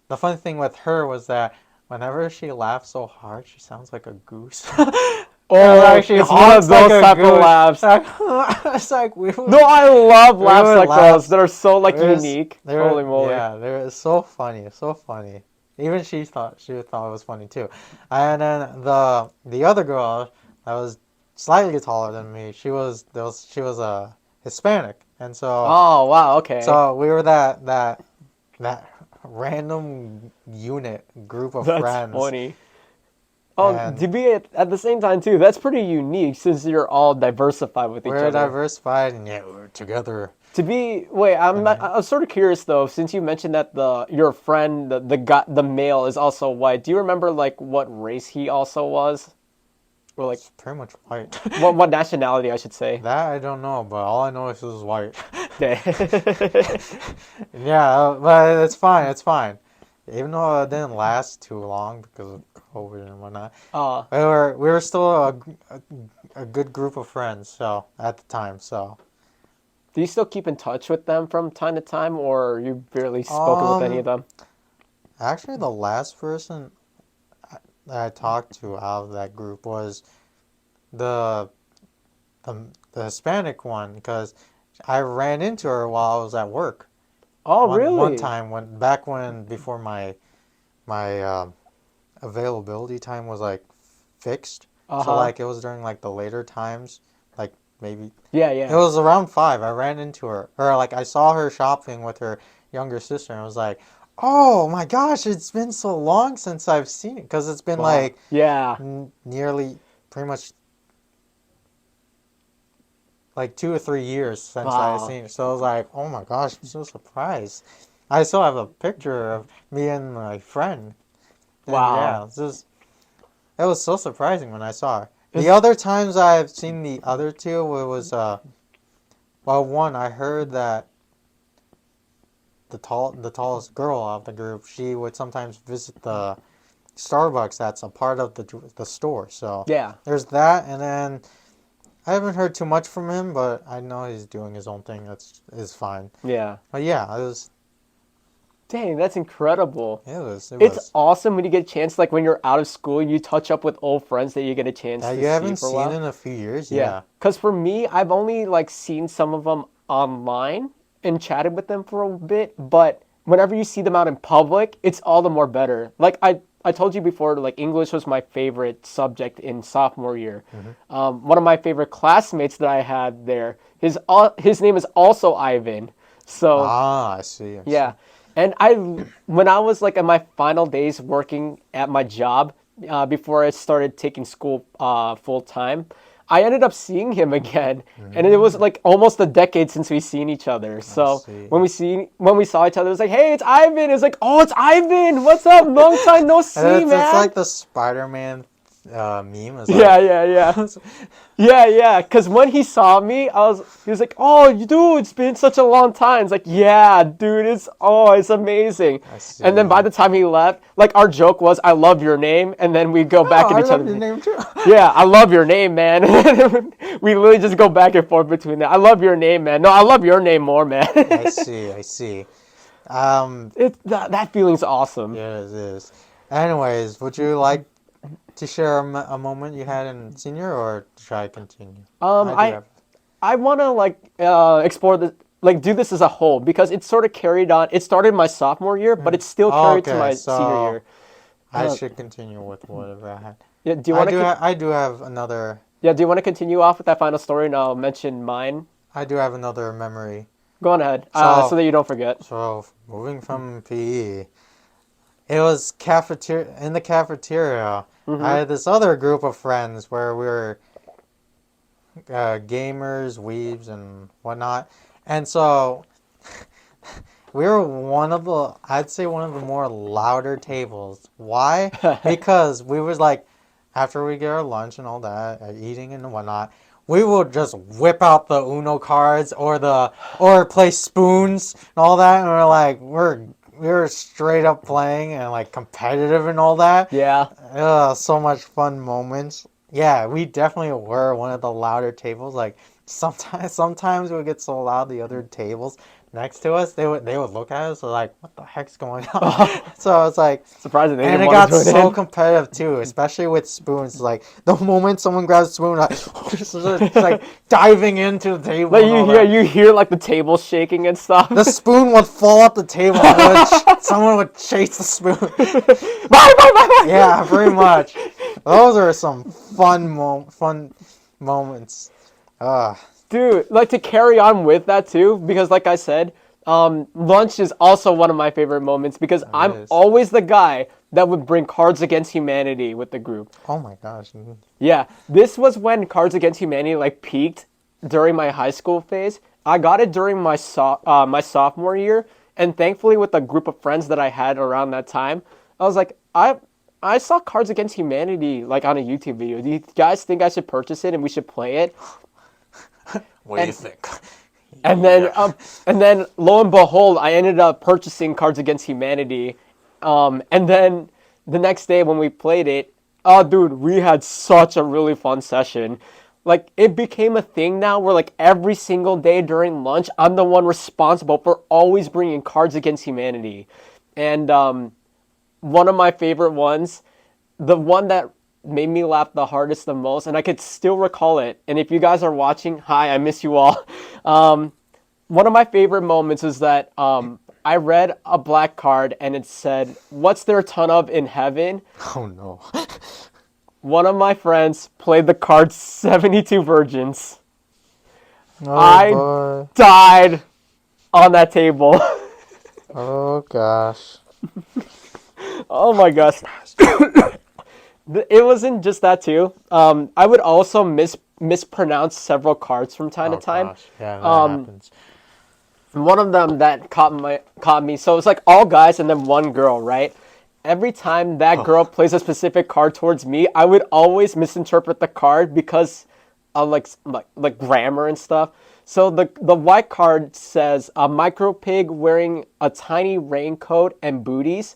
A: The funny thing with her was that whenever she laughs so hard, she sounds like a goose.
B: Oh,
A: like she
B: it's one
A: honks
B: of those
A: like a
B: type of
A: goose.
B: laughs.
A: It's like
B: No, I love laughs
A: would
B: like
A: laugh.
B: those that are so like unique. Holy moly.
A: Yeah, they're so funny, so funny. Even she thought it was funny too. And then the other girl that was slightly taller than me, she was a Hispanic, and so
B: Oh, wow, okay.
A: so we were that random group of
B: That's
A: friends.
B: funny. Oh,
A: And
B: to be at the same time too, that's pretty unique since you're all diversified with each
A: we're
B: other.
A: diversified, and yeah, we're together.
B: I'm sort of curious though, since you mentioned that your friend, the male is also white. Do you remember like what race he also was? Or like
A: It's pretty much white.
B: what nationality I should say?
A: That I don't know, but all I know is it was white.
B: Yeah.
A: Yeah, but it's fine. It's fine. Even though it didn't last too long because of COVID and whatnot, we were still a good group of friends. So at the time, so
B: Do you still keep in touch with them from time to time, or you barely spoken with any of them?
A: actually, the last person that I talked to out of that group was the the Hispanic one because I ran into her while I was at work.
B: Oh, really?
A: One time before my availability time was like fixed. So like it was during like the later times, like maybe
B: Yeah.
A: it was around 5. I ran into her, or like I saw her shopping with her younger sister, and I was like, "Oh my gosh, it's been so long since I've seen it," because it's been like nearly pretty much like 2 or 3 years since I've seen it. So I was like, "Oh my gosh, I'm so surprised." I still have a picture of me and my friend. And yeah, it was so surprising when I saw her. The other times I've seen the other two, it was one, I heard that the tallest girl of the group, she would sometimes visit the Starbucks that's a part of the store. So
B: Yeah.
A: there's that, and then I haven't heard too much from him, but I know he's doing his own thing. Is fine.
B: Yeah.
A: But yeah, it was.
B: Dang, that's incredible.
A: It's
B: awesome when you get a chance, like when you're out of school, you touch up with old friends that you get a chance to see
A: you haven't
B: for a
A: seen
B: while.
A: in a few years.
B: Yeah. Because for me, I've only like seen some of them online and chatted with them for a bit, but whenever you see them out in public, it's all the more better. Like I told you before, like English was my favorite subject in sophomore year. One of my favorite classmates that I had there, his name is also Ivan. So
A: I see.
B: yeah. And when I was like in my final days working at my job, before I started taking school full time, I ended up seeing him again, and it was like almost a decade since we've seen each other. So when we saw each other, it was like, "Hey, it's Ivan!" It's like, "Oh, it's Ivan! What's up? Long time no see, man."
A: It's like the Spider-Man meme. It's
B: Yeah. Because when he saw me, he was like, "Oh, dude, it's been such a long time." It's like, "Yeah, dude, it's amazing." And then by the time he left, like our joke was, "I love your name," and then we go back at each other.
A: I love your name too.
B: Yeah, I love your name, man. We literally just go back and forth between that. I love your name, man. No, I love your name more, man.
A: I see.
B: That feeling's awesome.
A: Yeah, it is. Anyways, would you like to share a moment you had in senior, or should I continue?
B: Um,
A: I do
B: I
A: have.
B: I want to explore this, do this as a whole because it sort of carried on. It started my sophomore year, but it still carried to
A: Okay,
B: my senior
A: so
B: year.
A: I
B: Uh,
A: should continue with whatever I had.
B: yeah, do you want to?
A: I do have another.
B: Yeah, do you want to continue off with that final story, and I'll mention mine.
A: I do have another memory.
B: Go on ahead, so
A: So,
B: that you don't forget.
A: moving from PE, it was cafeteria in the cafeteria. I
B: Mm-hmm.
A: had this other group of friends where we were gamers, weebs, and whatnot, and so we were I'd say one of the more louder tables. Why? Because we was like, after we get our lunch and all that, eating and whatnot, we would just whip out the Uno cards or play spoons and all that, and we were straight up playing and like competitive and all that.
B: Yeah.
A: So much fun moments. Yeah, we definitely were one of the louder tables. Like sometimes it would get so loud the other tables next to us they would look at us like, what the heck's going on? So it's like,
B: Surprising they
A: and
B: didn't
A: it
B: want
A: got
B: to join
A: so
B: in.
A: competitive too, especially with spoons. Like the moment someone grabs a spoon, like it's like diving into the table.
B: Like
A: And all that.
B: you hear like the table shaking and stuff.
A: The spoon would fall off the table. Someone would chase the spoon.
B: Bye, bye, bye, bye.
A: Yeah, pretty much. Those are some fun moments.
B: Dude, like to carry on with that too, because like I said, lunch is also one of my favorite moments because I'm
A: is.
B: always the guy that would bring Cards Against Humanity with the group.
A: Oh my gosh.
B: Yeah, this was when Cards Against Humanity like peaked during my high school phase. I got it during my my sophomore year, and thankfully with a group of friends that I had around that time, I was like, I saw Cards Against Humanity like on a YouTube video. Do you guys think I should purchase it and we should play it?
A: What do you think?
B: And then lo and behold, I ended up purchasing Cards Against Humanity. And then the next day when we played it, oh dude, we had such a really fun session. Like it became a thing now where like every single day during lunch, I'm the one responsible for always bringing Cards Against Humanity. And one of my favorite ones, the one that made me laugh the hardest the most, and I could still recall it. And if you guys are watching, hi, I miss you all. One of my favorite moments is that I read a black card and it said, "What's there a ton of in heaven?"
A: Oh no.
B: One of my friends played the card 72 Virgins.
A: Oh
B: I
A: boy.
B: died on that table.
A: Oh gosh.
B: Oh my gosh. It wasn't just that too. I would also mispronounce several cards from time to time.
A: Gosh. Yeah, that happens.
B: One of them that caught me. So it's like all guys and then one girl, right? Every time that girl plays a specific card towards me, I would always misinterpret the card because of like grammar and stuff. So the white card says a micro pig wearing a tiny raincoat and booties.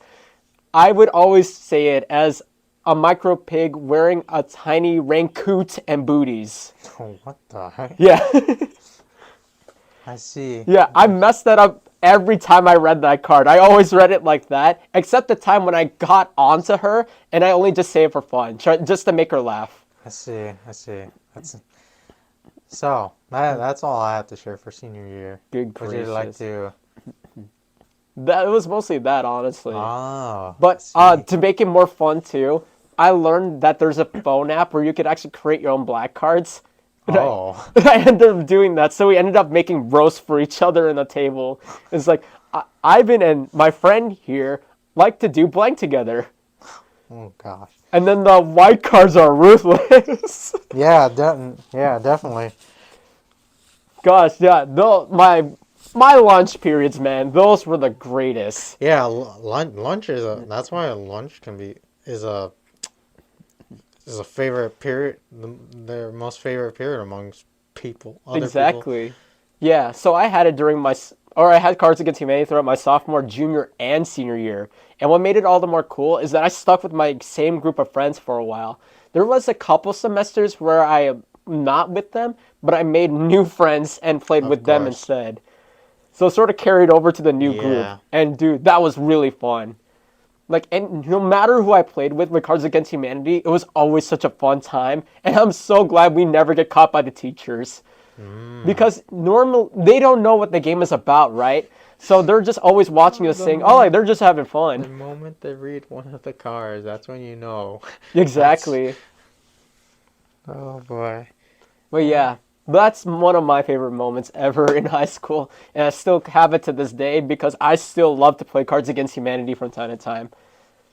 B: I would always say it as a micro pig wearing a tiny raincoat and booties.
A: Oh, what the heck?
B: Yeah.
A: I see.
B: Yeah, I messed that up every time I read that card. I always read it like that, except the time when I got onto her and I only just say it for fun, just to make her laugh.
A: I see. So that's all I have to share for senior year.
B: Good
A: Would you like
B: gracious.
A: to?
B: That it was mostly that, honestly.
A: Oh.
B: But
A: I see.
B: to make it more fun too, I learned that there's a phone app where you could actually create your own black cards.
A: Oh.
B: I ended up doing that, so we ended up making roasts for each other in the table. It's like Ivan and my friend here like to do blank together,
A: Oh gosh.
B: and then the white cards are ruthless.
A: Yeah, definitely.
B: Gosh, yeah, my lunch periods, man, those were the greatest.
A: Yeah, lunch is that's why lunch is a favorite period, their most favorite period amongst people. Other
B: Exactly. Yeah, so I had it I had Cards Against Humanity throughout my sophomore, junior, and senior year. And what made it all the more cool is that I stuck with my same group of friends for a while. There was a couple semesters where I am not with them, but I made new friends and played with them
A: course.
B: instead. So it sort of carried over to the new group.
A: Yeah.
B: And dude, that was really fun. Like, and no matter who I played with Cards Against Humanity, it was always such a fun time. And I'm so glad we never get caught by the teachers. Because they don't know what the game is about, right? So they're just always watching us saying, oh, like, they're just having
A: The
B: fun.
A: moment they read one of the cards, that's when you know.
B: Exactly.
A: Oh boy.
B: But yeah, that's one of my favorite moments ever in high school. And I still have it to this day because I still love to play Cards Against Humanity from time to time.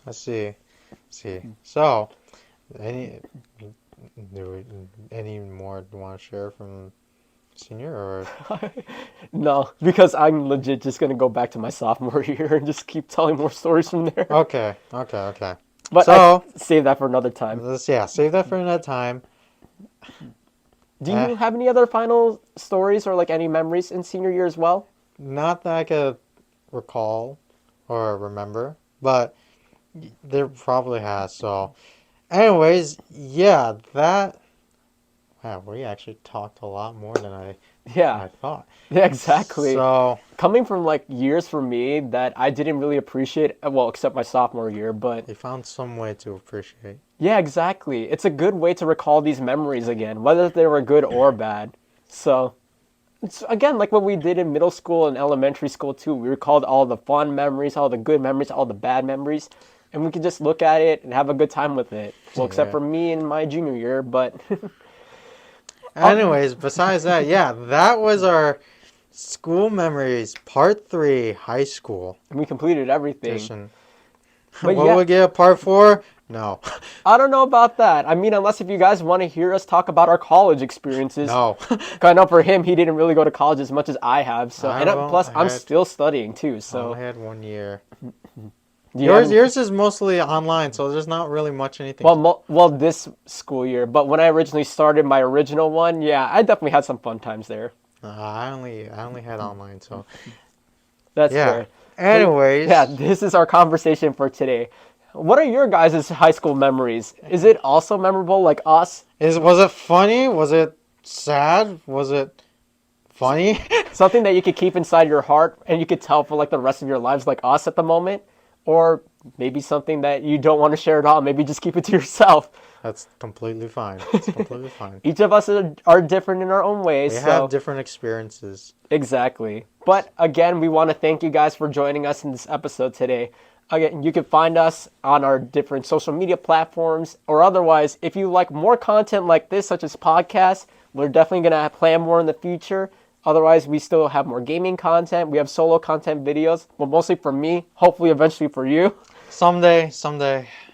A: Let's see. So, any more you want to share from senior or?
B: No, because I'm legit just going to go back to my sophomore year and just keep telling more stories from there.
A: Okay.
B: But
A: So,
B: save that for another time.
A: Save that for another time.
B: Do you have any other final stories or like any memories in senior year as well?
A: Not that I could recall or remember, but there probably has. So, anyways, yeah, that. Wow, we actually talked a lot more than I thought.
B: Yeah, exactly.
A: So,
B: Coming from like years for me that I didn't really appreciate, well, except my sophomore year, but
A: you found some way to appreciate.
B: yeah, exactly. It's a good way to recall these memories again, whether they were good or bad. So, it's again like what we did in middle school and elementary school too. We recalled all the fun memories, all the good memories, all the bad memories, and we could just look at it and have a good time with it. Well, except for me in my junior year, but
A: Anyways, besides that, yeah, that was our school memories, part 3, high school
B: we completed everything.
A: edition.
B: But
A: What
B: yeah,
A: we get part 4? No.
B: I don't know about that. I mean, unless if you guys want to hear us talk about our college experiences.
A: No.
B: I know for him, he didn't really go to college as much as I have. So, plus, I'm
A: had-
B: still studying too.
A: I
B: So,
A: only had 1 year.
B: yeah.
A: Yours is mostly online, so there's not really much anything.
B: Well, this school year. But when I originally started my original one, yeah, I definitely had some fun times there.
A: I only had online, so
B: That's
A: yeah.
B: fair.
A: Anyways,
B: Yeah, this is our conversation for today. What are your guys' high school memories? Is it also memorable like us?
A: was it funny? Was it sad? Was it funny?
B: Something that you could keep inside your heart and you could tell for like the rest of your lives like us at the moment? Or maybe something that you don't want to share at all. Maybe just keep it to yourself.
A: That's completely fine. It's completely fine.
B: Each of us are different in our own ways.
A: We have different experiences.
B: Exactly. But again, we want to thank you guys for joining us in this episode today. Again, you can find us on our different social media platforms, or otherwise, if you like more content like this, such as podcasts, we're definitely going to plan more in the future. Otherwise, we still have more gaming content. We have solo content videos, but mostly for me, hopefully eventually for you.
A: Someday.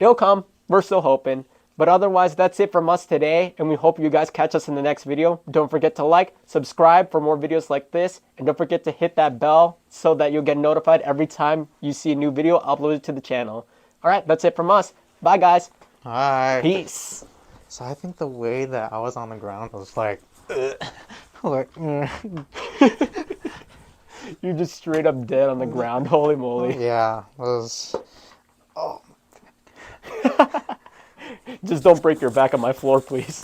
B: It'll come. We're still hoping. But otherwise, that's it from us today, and we hope you guys catch us in the next video. Don't forget to like, subscribe for more videos like this, and don't forget to hit that bell so that you'll get notified every time you see a new video uploaded to the channel. All right, that's it from us. Bye, guys.
A: Hi.
B: Peace.
A: So I think the way that I was on the ground was like, like,
B: You're just straight up dead on the ground. Holy moly.
A: yeah, it was. Oh.
B: Just don't break your back on my floor, please.